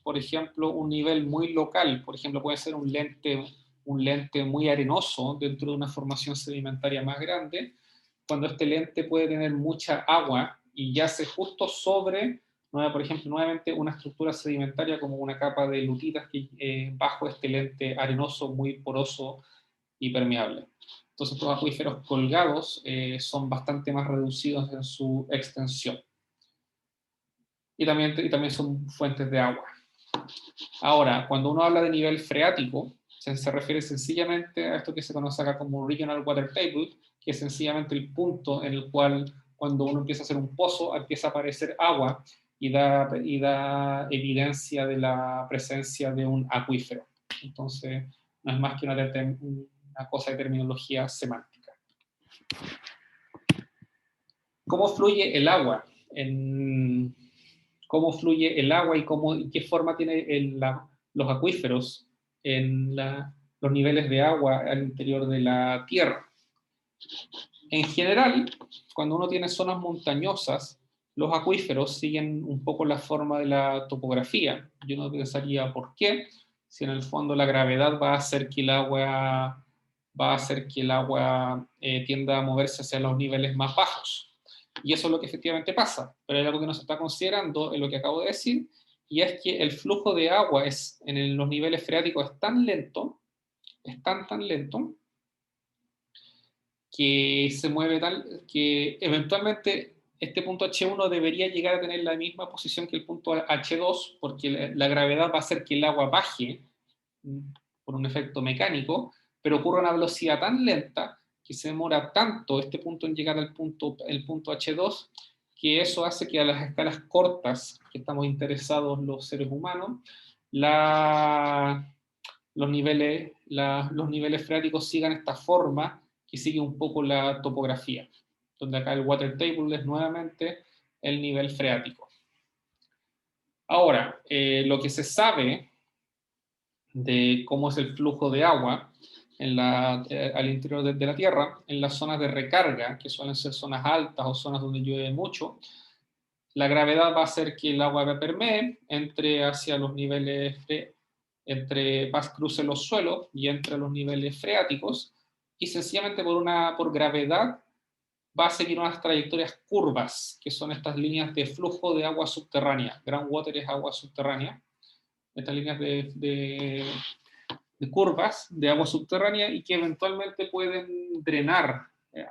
[SPEAKER 1] por ejemplo, un nivel muy local, por ejemplo, puede ser un lente muy arenoso dentro de una formación sedimentaria más grande, cuando este lente puede tener mucha agua y yace justo sobre, por ejemplo, nuevamente una estructura sedimentaria como una capa de lutitas bajo este lente arenoso muy poroso y permeable. Entonces los acuíferos colgados son bastante más reducidos en su extensión. Y también son fuentes de agua. Ahora, cuando uno habla de nivel freático, se refiere sencillamente a esto que se conoce acá como Regional Water Table, que es sencillamente el punto en el cual cuando uno empieza a hacer un pozo, empieza a aparecer agua y da evidencia de la presencia de un acuífero. Entonces, no es más que una cosa de terminología semántica. ¿Cómo fluye el agua? ¿Cómo fluye el agua y qué forma tienen los acuíferos en los niveles de agua al interior de la Tierra? En general, cuando uno tiene zonas montañosas, los acuíferos siguen un poco la forma de la topografía. Yo no pensaría por qué, si en el fondo la gravedad va a hacer que el agua tienda a moverse hacia los niveles más bajos. Y eso es lo que efectivamente pasa, pero hay algo que no se está considerando en lo que acabo de decir, y es que el flujo de agua en los niveles freáticos es tan lento, tan lento, que se mueve que eventualmente este punto H1 debería llegar a tener la misma posición que el punto H2, porque la gravedad va a hacer que el agua baje por un efecto mecánico, pero ocurre a una velocidad tan lenta que se demora tanto este punto en llegar el punto H2, que eso hace que a las escalas cortas que estamos interesados los seres humanos, los niveles freáticos sigan esta forma que sigue un poco la topografía, donde acá el water table es nuevamente el nivel freático. Ahora, lo que se sabe de cómo es el flujo de agua al interior de la Tierra, en las zonas de recarga, que suelen ser zonas altas o zonas donde llueve mucho, la gravedad va a hacer que el agua permee, entre hacia los niveles, cruce los suelos y entre los niveles freáticos, y sencillamente por gravedad va a seguir unas trayectorias curvas, que son estas líneas de flujo de agua subterránea. Groundwater es agua subterránea. Estas líneas de curvas de agua subterránea y que eventualmente pueden drenar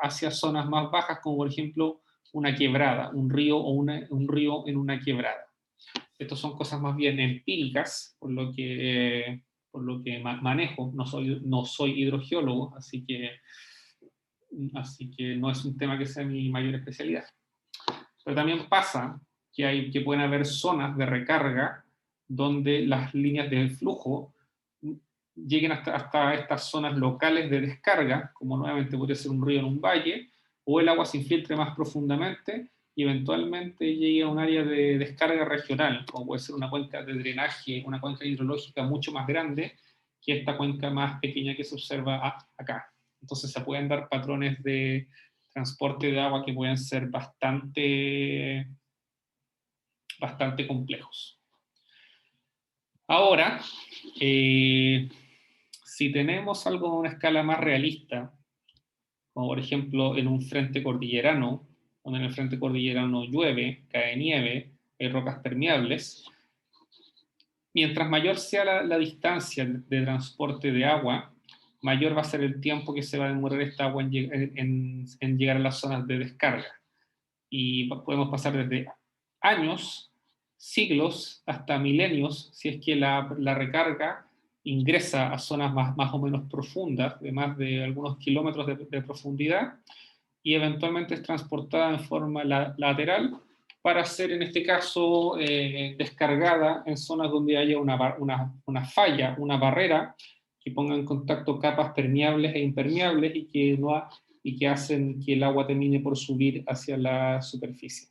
[SPEAKER 1] hacia zonas más bajas, como por ejemplo una quebrada, un río un río en una quebrada. Estas son cosas más bien empíricas, por lo que manejo. No soy hidrogeólogo, así que no es un tema que sea mi mayor especialidad. Pero también pasa que pueden haber zonas de recarga donde las líneas de flujo lleguen hasta estas zonas locales de descarga, como nuevamente podría ser un río en un valle, o el agua se infiltre más profundamente y eventualmente llegue a un área de descarga regional, como puede ser una cuenca de drenaje, una cuenca hidrológica mucho más grande que esta cuenca más pequeña que se observa acá. Entonces se pueden dar patrones de transporte de agua que pueden ser bastante complejos. Ahora, si tenemos algo de una escala más realista, como por ejemplo en un frente cordillerano, donde en el frente cordillerano llueve, cae nieve, hay rocas permeables, mientras mayor sea la distancia de transporte de agua, mayor va a ser el tiempo que se va a demorar esta agua en llegar a las zonas de descarga. Y podemos pasar desde años, siglos, hasta milenios, si es que la recarga ingresa a zonas más o menos profundas, de más de algunos kilómetros de profundidad, y eventualmente es transportada en forma lateral para ser, en este caso, descargada en zonas donde haya una falla, una barrera, que ponga en contacto capas permeables e impermeables y que hacen que el agua termine por subir hacia la superficie.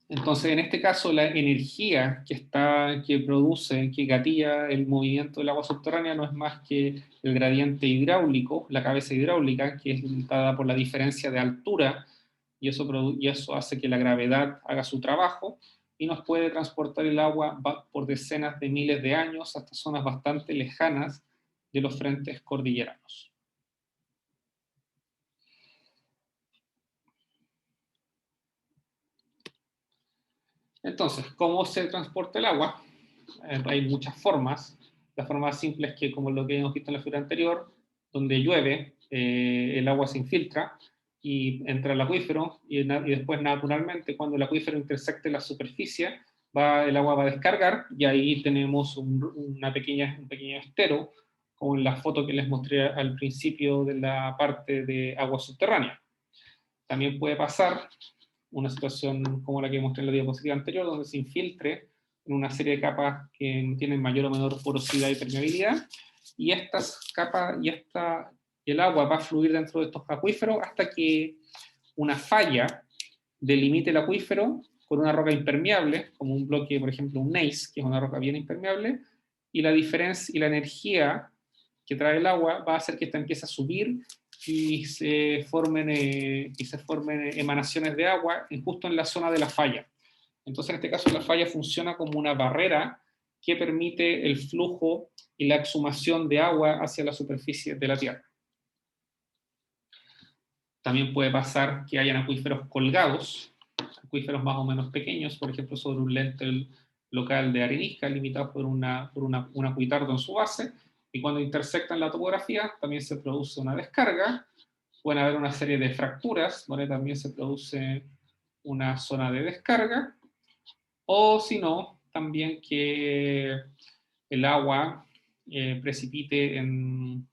[SPEAKER 1] Entonces, en este caso, la energía que produce, que gatilla el movimiento del agua subterránea no es más que el gradiente hidráulico, la cabeza hidráulica, que es dada por la diferencia de altura y eso hace que la gravedad haga su trabajo y nos puede transportar el agua por decenas de miles de años hasta zonas bastante lejanas de los frentes cordilleranos. Entonces, ¿cómo se transporta el agua? Hay muchas formas. La forma más simple es que, como lo que hemos visto en la figura anterior, donde llueve, el agua se infiltra y entra al acuífero, y después naturalmente cuando el acuífero intersecte la superficie, el agua va a descargar, y ahí tenemos un pequeño estero, como en la foto que les mostré al principio de la parte de agua subterránea. También puede pasar una situación como la que mostré en la diapositiva anterior, donde se infiltre en una serie de capas que tienen mayor o menor porosidad y permeabilidad, y estas capas y el agua va a fluir dentro de estos acuíferos hasta que una falla delimite el acuífero con una roca impermeable, como un bloque, por ejemplo, un gneiss, que es una roca bien impermeable, y la diferencia y la energía que trae el agua va a hacer que esta empiece a subir y se formen emanaciones de agua justo en la zona de la falla. Entonces, en este caso, la falla funciona como una barrera que permite el flujo y la exhumación de agua hacia la superficie de la Tierra. También puede pasar que hayan acuíferos colgados, acuíferos más o menos pequeños, por ejemplo, sobre un lente local de arenisca, limitado por un acuitardo en su base, y cuando intersectan la topografía también se produce una descarga. Pueden haber una serie de fracturas, donde también se produce una zona de descarga, o si no, también que el agua precipite en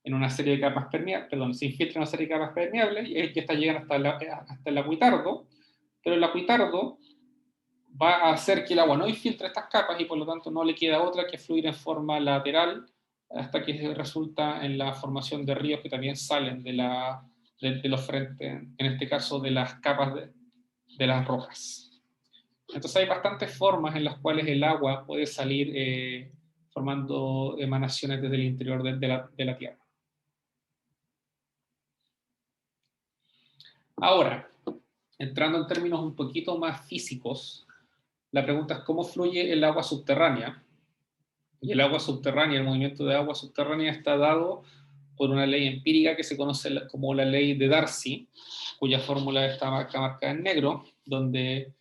[SPEAKER 1] una serie de capas permeables, perdón, se infiltra en una serie de capas permeables, y estas llegan hasta el acuitardo, pero el acuitardo va a hacer que el agua no infiltre estas capas y por lo tanto no le queda otra que fluir en forma lateral hasta que resulta en la formación de ríos que también salen de los frentes, en este caso de las capas de las rocas. Entonces hay bastantes formas en las cuales el agua puede salir formando emanaciones desde el interior de la Tierra. Ahora, entrando en términos un poquito más físicos, la pregunta es cómo fluye el agua subterránea. Y el agua subterránea, el movimiento de agua subterránea está dado por una ley empírica que se conoce como la ley de Darcy, cuya fórmula está marcada en negro, donde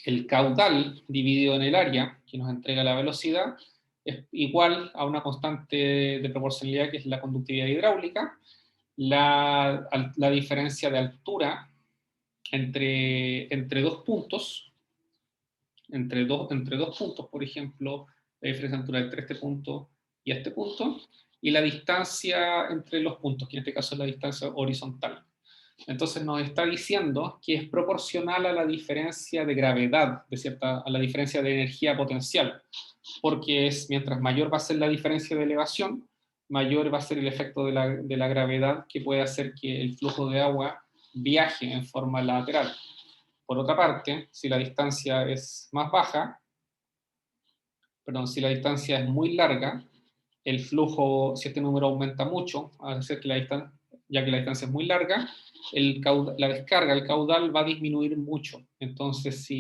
[SPEAKER 1] el caudal dividido en el área, que nos entrega la velocidad, es igual a una constante de proporcionalidad que es la conductividad hidráulica. La diferencia de altura entre dos puntos, entre dos puntos, por ejemplo, la diferencia de altura entre este punto y este punto, y la distancia entre los puntos, que en este caso es la distancia horizontal. Entonces nos está diciendo que es proporcional a la diferencia de gravedad, a la diferencia de energía potencial, porque mientras mayor va a ser la diferencia de elevación, mayor va a ser el efecto de la gravedad que puede hacer que el flujo de agua viaje en forma lateral. Por otra parte, si la distancia es más baja, si la distancia es muy larga, el flujo, si este número aumenta mucho, ya que la distancia es muy larga, la descarga, el caudal va a disminuir mucho. Entonces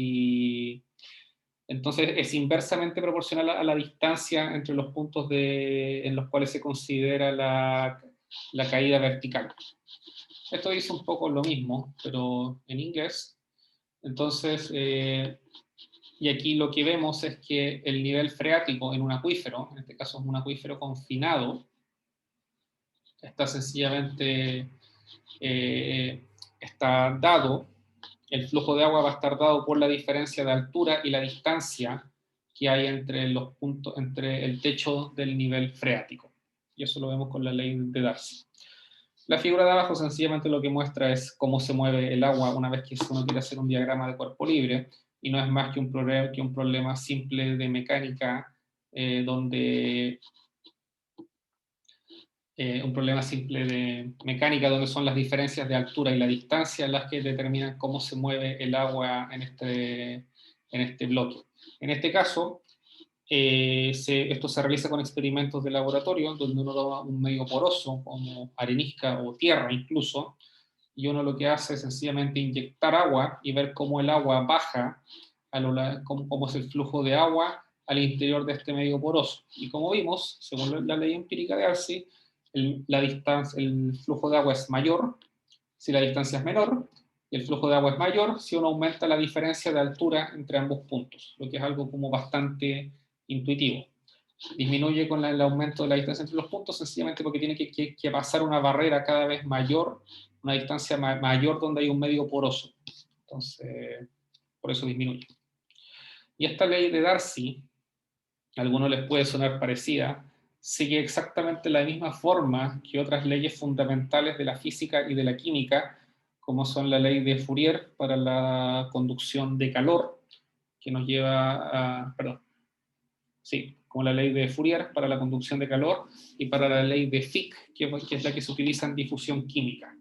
[SPEAKER 1] es inversamente proporcional a la distancia entre los puntos en los cuales se considera la caída vertical. Esto dice un poco lo mismo, pero en inglés. Entonces, y aquí lo que vemos es que el nivel freático en un acuífero, en este caso es un acuífero confinado, está sencillamente está dado, el flujo de agua va a estar dado por la diferencia de altura y la distancia que hay entre los puntos, entre el techo del nivel freático. Y eso lo vemos con la ley de Darcy. La figura de abajo sencillamente lo que muestra es cómo se mueve el agua una vez que uno quiere hacer un diagrama de cuerpo libre, y no es más que un problema simple de mecánica, donde son las diferencias de altura y la distancia las que determinan cómo se mueve el agua en este bloque. En este caso, esto se realiza con experimentos de laboratorio, donde uno toma un medio poroso, como arenisca o tierra incluso, y uno lo que hace es sencillamente inyectar agua y ver cómo el agua baja, cómo es el flujo de agua al interior de este medio poroso. Y como vimos, según la ley empírica de Darcy, el flujo de agua es mayor si la distancia es menor, y el flujo de agua es mayor si uno aumenta la diferencia de altura entre ambos puntos, lo que es algo como bastante intuitivo. Disminuye con el aumento de la distancia entre los puntos sencillamente porque tiene que pasar una barrera cada vez mayor, una distancia mayor donde hay un medio poroso. Entonces, por eso disminuye. Y esta ley de Darcy, a algunos les puede sonar parecida, sigue exactamente la misma forma que otras leyes fundamentales de la física y de la química, como son la ley de Fourier para la conducción de calor, que nos lleva a, perdón, sí, como la ley de Fourier para la conducción de calor y para la ley de Fick, que es la que se utiliza en difusión química.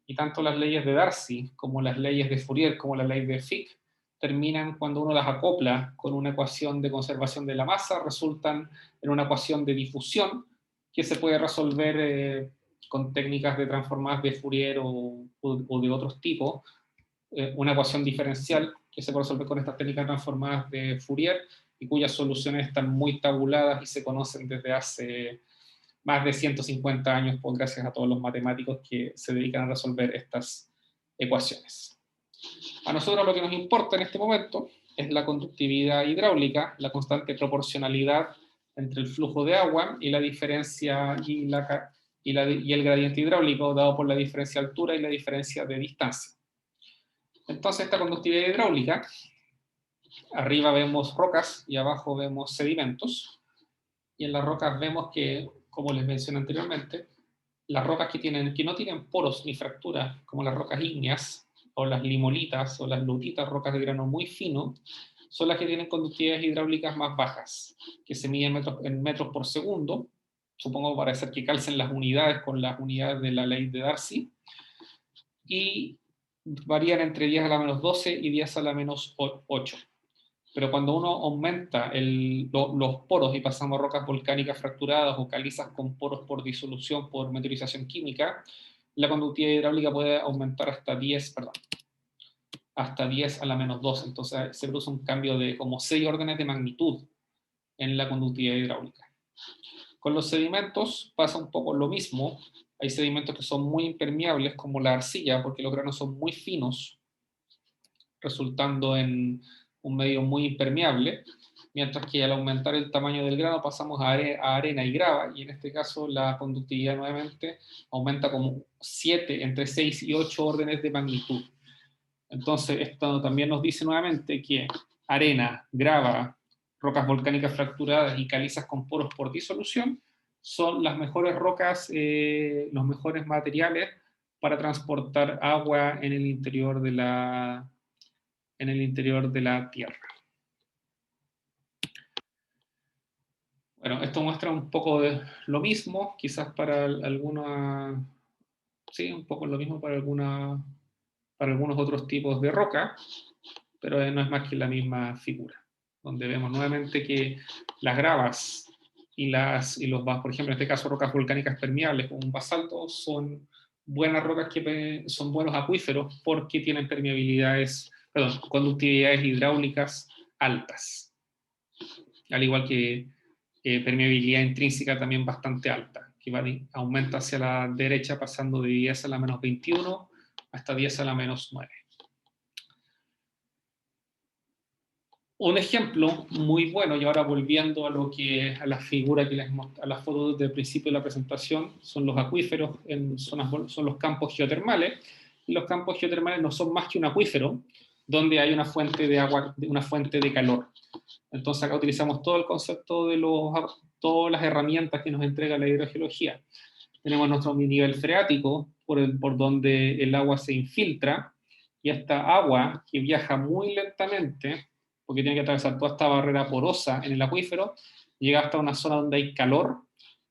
[SPEAKER 1] Y tanto las leyes de Darcy como las leyes de Fourier como la ley de Fick terminan cuando uno las acopla con una ecuación de conservación de la masa, resultan en una ecuación de difusión que se puede resolver con técnicas de transformadas de Fourier o de otros tipos, una ecuación diferencial que se puede resolver con estas técnicas transformadas de Fourier y cuyas soluciones están muy tabuladas y se conocen desde hace más de 150 años, pues, gracias a todos los matemáticos que se dedican a resolver estas ecuaciones. A nosotros lo que nos importa en este momento es la conductividad hidráulica, la constante proporcionalidad entre el flujo de agua y la diferencia y el gradiente hidráulico dado por la diferencia de altura y la diferencia de distancia. Entonces, esta conductividad hidráulica, arriba vemos rocas y abajo vemos sedimentos, y en las rocas vemos que, como les mencioné anteriormente, las rocas que no tienen poros ni fracturas, como las rocas ígneas, o las limolitas, o las lutitas, rocas de grano muy fino, son las que tienen conductividades hidráulicas más bajas, que se miden en metros por segundo, supongo para hacer que calcen las unidades con las unidades de la ley de Darcy, y varían entre 10 a la menos 12 y 10 a la menos 8. Pero cuando uno aumenta los poros y pasamos a rocas volcánicas fracturadas o calizas con poros por disolución, por meteorización química, la conductividad hidráulica puede aumentar hasta 10 a la menos 2. Entonces se produce un cambio de como 6 órdenes de magnitud en la conductividad hidráulica. Con los sedimentos pasa un poco lo mismo. Hay sedimentos que son muy impermeables, como la arcilla, porque los granos son muy finos, resultando en un medio muy impermeable, mientras que al aumentar el tamaño del grano pasamos a arena y grava, y en este caso la conductividad nuevamente aumenta como 7, entre 6 y 8 órdenes de magnitud. Entonces esto también nos dice nuevamente que arena, grava, rocas volcánicas fracturadas y calizas con poros por disolución son las mejores rocas, los mejores materiales para transportar agua en el interior de la Tierra. Bueno, esto muestra un poco de lo mismo, quizás para alguna, sí, un poco lo mismo para algunos otros tipos de roca, pero no es más que la misma figura, donde vemos nuevamente que las gravas y por ejemplo, en este caso rocas volcánicas permeables como un basalto, son buenas rocas que son buenos acuíferos porque tienen conductividades hidráulicas altas, al igual que permeabilidad intrínseca también bastante alta, que aumenta hacia la derecha pasando de 10 a la menos 21 hasta 10 a la menos 9. Un ejemplo muy bueno, y ahora volviendo a la figura a las fotos del principio de la presentación, son los acuíferos, son los campos geotermales. Y los campos geotermales no son más que un acuífero donde hay una fuente de agua, una fuente de calor. Entonces acá utilizamos todo el concepto de todas las herramientas que nos entrega la hidrogeología. Tenemos nuestro nivel freático, por donde el agua se infiltra, y esta agua que viaja muy lentamente, porque tiene que atravesar toda esta barrera porosa en el acuífero, llega hasta una zona donde hay calor,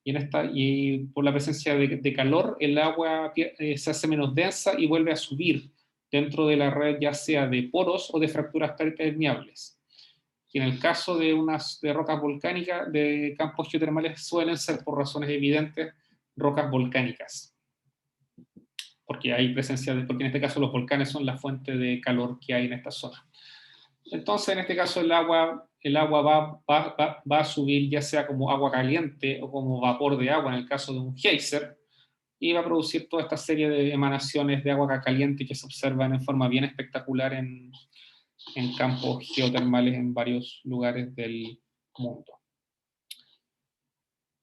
[SPEAKER 1] y por la presencia de calor, el agua se hace menos densa y vuelve a subir dentro de la red, ya sea de poros o de fracturas permeables. Y en el caso de rocas volcánicas, de campos geotermales, suelen ser, por razones evidentes, rocas volcánicas. porque hay presencia porque en este caso los volcanes son la fuente de calor que hay en esta zona. Entonces, en este caso, el agua va a subir ya sea como agua caliente o como vapor de agua en el caso de un geyser, y va a producir toda esta serie de emanaciones de agua caliente que se observan en forma bien espectacular en campos geotermales en varios lugares del mundo.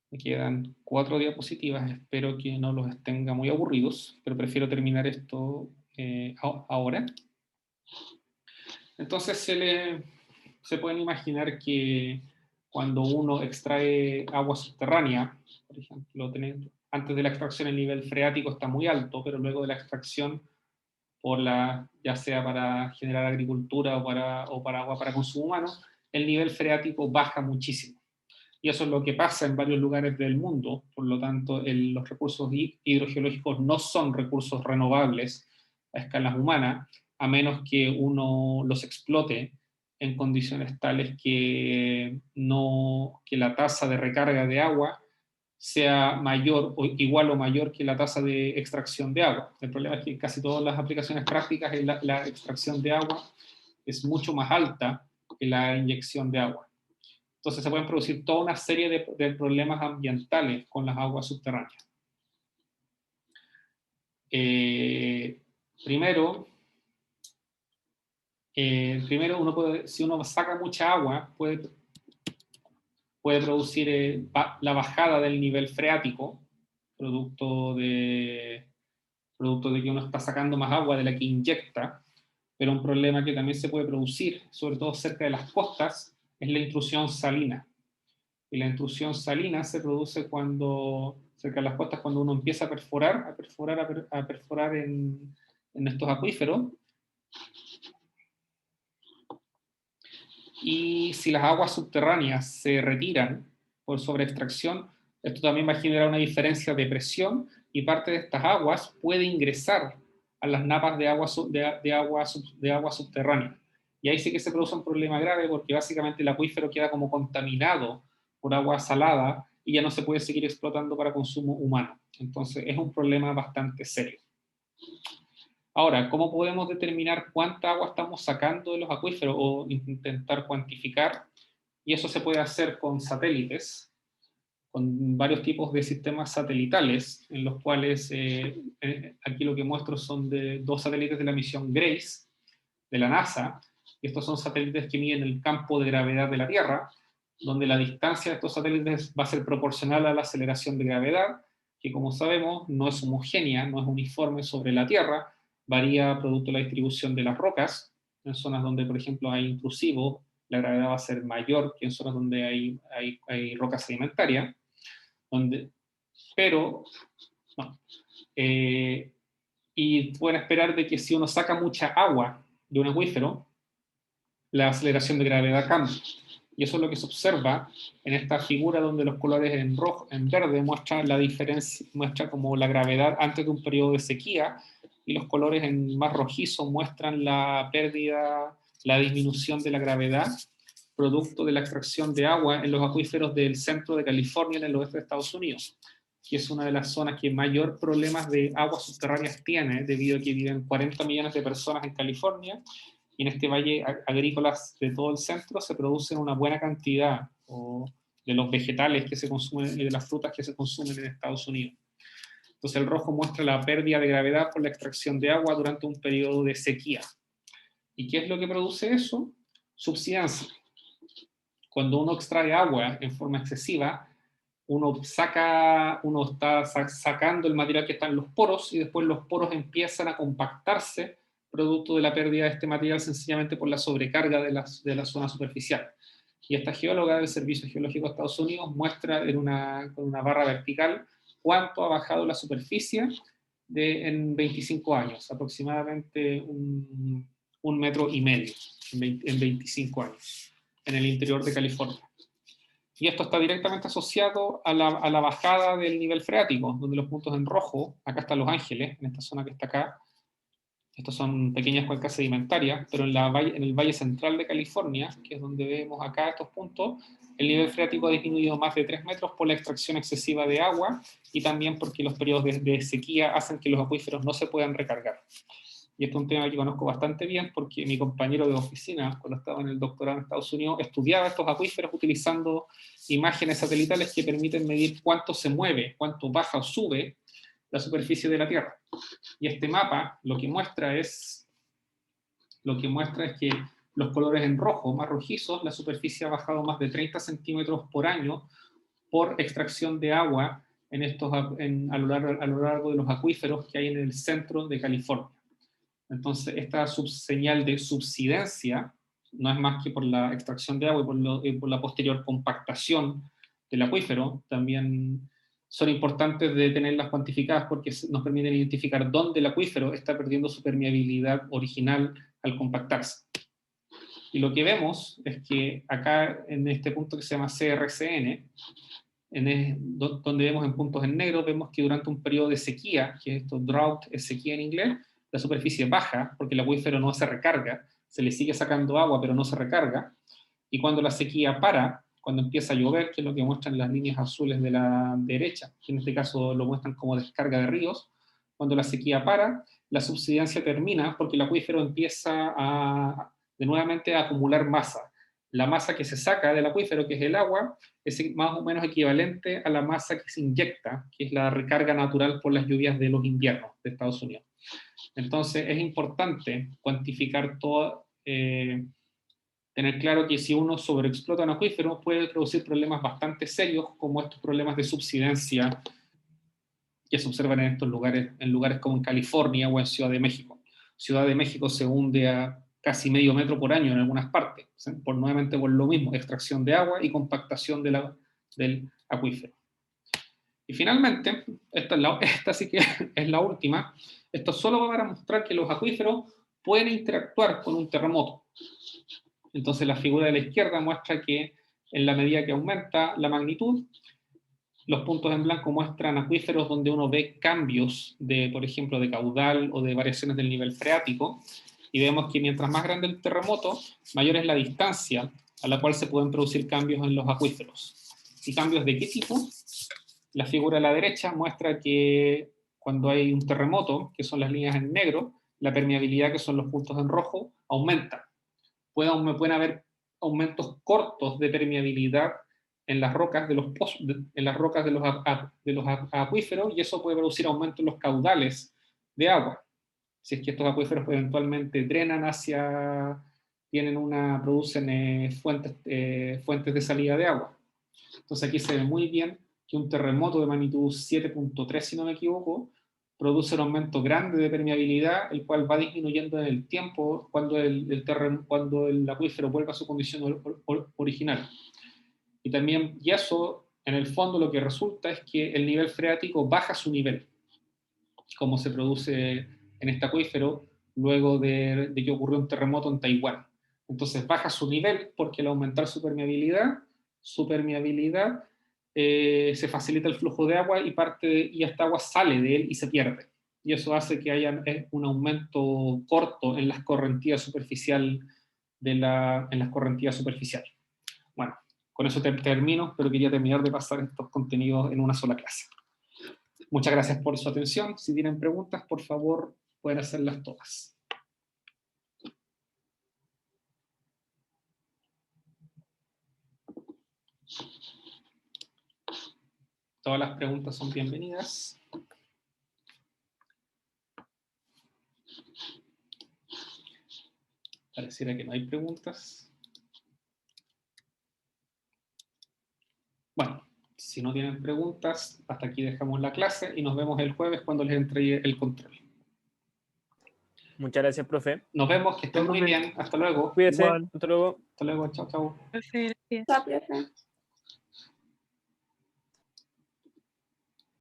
[SPEAKER 1] Me quedan 4 diapositivas, espero que no los tenga muy aburridos, pero prefiero terminar esto ahora. Entonces se pueden imaginar que cuando uno extrae agua subterránea, por ejemplo, antes de la extracción el nivel freático está muy alto, pero luego de la extracción, ya sea para generar agricultura o para agua para consumo humano, el nivel freático baja muchísimo. Y eso es lo que pasa en varios lugares del mundo. Por lo tanto, los recursos hidrogeológicos no son recursos renovables a escalas humanas, a menos que uno los explote en condiciones tales que la tasa de recarga de agua sea mayor o igual o mayor que la tasa de extracción de agua. El problema es que en casi todas las aplicaciones prácticas la extracción de agua es mucho más alta que la inyección de agua. Entonces se pueden producir toda una serie de problemas ambientales con las aguas subterráneas. Primero, si uno saca mucha agua, puede producir la bajada del nivel freático, producto de que uno está sacando más agua de la que inyecta, pero un problema que también se puede producir, sobre todo cerca de las costas, es la intrusión salina. Y la intrusión salina se produce cerca de las costas, cuando uno empieza a perforar en estos acuíferos. Y si las aguas subterráneas se retiran por sobreextracción, esto también va a generar una diferencia de presión y parte de estas aguas puede ingresar a las napas de agua subterránea. Y ahí sí que se produce un problema grave, porque básicamente el acuífero queda como contaminado por agua salada y ya no se puede seguir explotando para consumo humano. Entonces es un problema bastante serio. Ahora, ¿cómo podemos determinar cuánta agua estamos sacando de los acuíferos o intentar cuantificar? Y eso se puede hacer con satélites, con varios tipos de sistemas satelitales, en los cuales aquí lo que muestro son de 2 satélites de la misión GRACE de la NASA. Estos son satélites que miden el campo de gravedad de la Tierra, donde la distancia de estos satélites va a ser proporcional a la aceleración de gravedad, que como sabemos no es homogénea, no es uniforme sobre la Tierra, varía producto de la distribución de las rocas. En zonas donde, por ejemplo, hay intrusivos, la gravedad va a ser mayor que en zonas donde hay rocas sedimentarias. Y pueden esperar de que si uno saca mucha agua de un acuífero, la aceleración de gravedad cambia. Y eso es lo que se observa en esta figura, donde los colores en verde muestran la diferencia, muestra como la gravedad antes de un periodo de sequía, y los colores en más rojizo muestran la pérdida, la disminución de la gravedad, producto de la extracción de agua en los acuíferos del centro de California, en el oeste de Estados Unidos, que es una de las zonas que mayor problemas de aguas subterráneas tiene, debido a que viven 40 millones de personas en California, y en este valle agrícolas de todo el centro se producen una buena cantidad de los vegetales que se consumen y de las frutas que se consumen en Estados Unidos. Entonces el rojo muestra la pérdida de gravedad por la extracción de agua durante un periodo de sequía. ¿Y qué es lo que produce eso? Subsidencia. Cuando uno extrae agua en forma excesiva, uno está sacando el material que está en los poros, y después los poros empiezan a compactarse producto de la pérdida de este material, sencillamente por la sobrecarga de la zona superficial. Y esta geóloga del Servicio Geológico de Estados Unidos muestra con una barra vertical cuánto ha bajado la superficie en 25 años, aproximadamente 1,5 metros en 25 años, en el interior de California. Y esto está directamente asociado a la bajada del nivel freático, donde los puntos en rojo, acá están Los Ángeles, en esta zona que está acá, Estos son pequeñas cuencas sedimentarias, pero en el valle central de California, que es donde vemos acá estos puntos, el nivel freático ha disminuido más de 3 metros por la extracción excesiva de agua y también porque los periodos de sequía hacen que los acuíferos no se puedan recargar. Y esto es un tema que conozco bastante bien porque mi compañero de oficina, cuando estaba en el doctorado en Estados Unidos, estudiaba estos acuíferos utilizando imágenes satelitales que permiten medir cuánto se mueve, cuánto baja o sube la superficie de la Tierra. Y este mapa lo que muestra es que los colores en rojo, más rojizos, la superficie ha bajado más de 30 centímetros por año por extracción de agua a lo largo de los acuíferos que hay en el centro de California. Entonces, esta señal de subsidencia no es más que por la extracción de agua y por la posterior compactación del acuífero. También son importantes de tenerlas cuantificadas porque nos permiten identificar dónde el acuífero está perdiendo su permeabilidad original al compactarse. Y lo que vemos es que acá, en este punto que se llama CRCN, donde vemos en puntos en negro, vemos que durante un periodo de sequía, que esto drought es sequía en inglés, la superficie baja porque el acuífero no se recarga, se le sigue sacando agua pero no se recarga, y cuando la sequía para, cuando empieza a llover, que es lo que muestran las líneas azules de la derecha, que en este caso lo muestran como descarga de ríos, cuando la sequía para, la subsidencia termina porque el acuífero empieza nuevamente a acumular masa. La masa que se saca del acuífero, que es el agua, es más o menos equivalente a la masa que se inyecta, que es la recarga natural por las lluvias de los inviernos de Estados Unidos. Entonces es importante cuantificar todo, tener claro que si uno sobreexplota un acuífero puede producir problemas bastante serios como estos problemas de subsidencia que se observan en estos lugares, en lugares como en California o en Ciudad de México. Ciudad de México se hunde a casi medio metro por año en algunas partes, nuevamente por lo mismo, extracción de agua y compactación del acuífero. Y finalmente, esta sí que es la última, esto solo va para mostrar que los acuíferos pueden interactuar con un terremoto. Entonces la figura de la izquierda muestra que en la medida que aumenta la magnitud, los puntos en blanco muestran acuíferos donde uno ve cambios de, por ejemplo, de caudal o de variaciones del nivel freático, y vemos que mientras más grande el terremoto, mayor es la distancia a la cual se pueden producir cambios en los acuíferos. ¿Y cambios de qué tipo? La figura a la derecha muestra que cuando hay un terremoto, que son las líneas en negro, la permeabilidad, que son los puntos en rojo, aumenta. Pueden haber aumentos cortos de permeabilidad en las rocas de los acuíferos, y eso puede producir aumento en los caudales de agua. Si es que estos acuíferos eventualmente producen fuentes de salida de agua. Entonces aquí se ve muy bien que un terremoto de magnitud 7.3, si no me equivoco, produce un aumento grande de permeabilidad, el cual va disminuyendo en el tiempo cuando el acuífero vuelva a su condición original. Y eso, en el fondo, lo que resulta es que el nivel freático baja su nivel, como se produce en este acuífero luego de que ocurrió un terremoto en Taiwán. Entonces baja su nivel porque al aumentar su permeabilidad se facilita el flujo de agua y esta agua sale de él y se pierde. Y eso hace que haya un aumento corto en las correntías superficiales. Bueno, con eso termino, pero quería terminar de pasar estos contenidos en una sola clase. Muchas gracias por su atención. Si tienen preguntas, por favor, pueden hacerlas todas. Todas las preguntas son bienvenidas. Pareciera que no hay preguntas. Bueno, si no tienen preguntas, hasta aquí dejamos la clase y nos vemos el jueves cuando les entregue el control.
[SPEAKER 2] Muchas gracias, profe.
[SPEAKER 1] Nos vemos, que estén muy bien. Hasta luego.
[SPEAKER 2] Cuídese.
[SPEAKER 3] Igual.
[SPEAKER 2] Hasta luego.
[SPEAKER 1] Hasta luego, chao, chao.
[SPEAKER 4] Profe, gracias.
[SPEAKER 5] Chao, profe.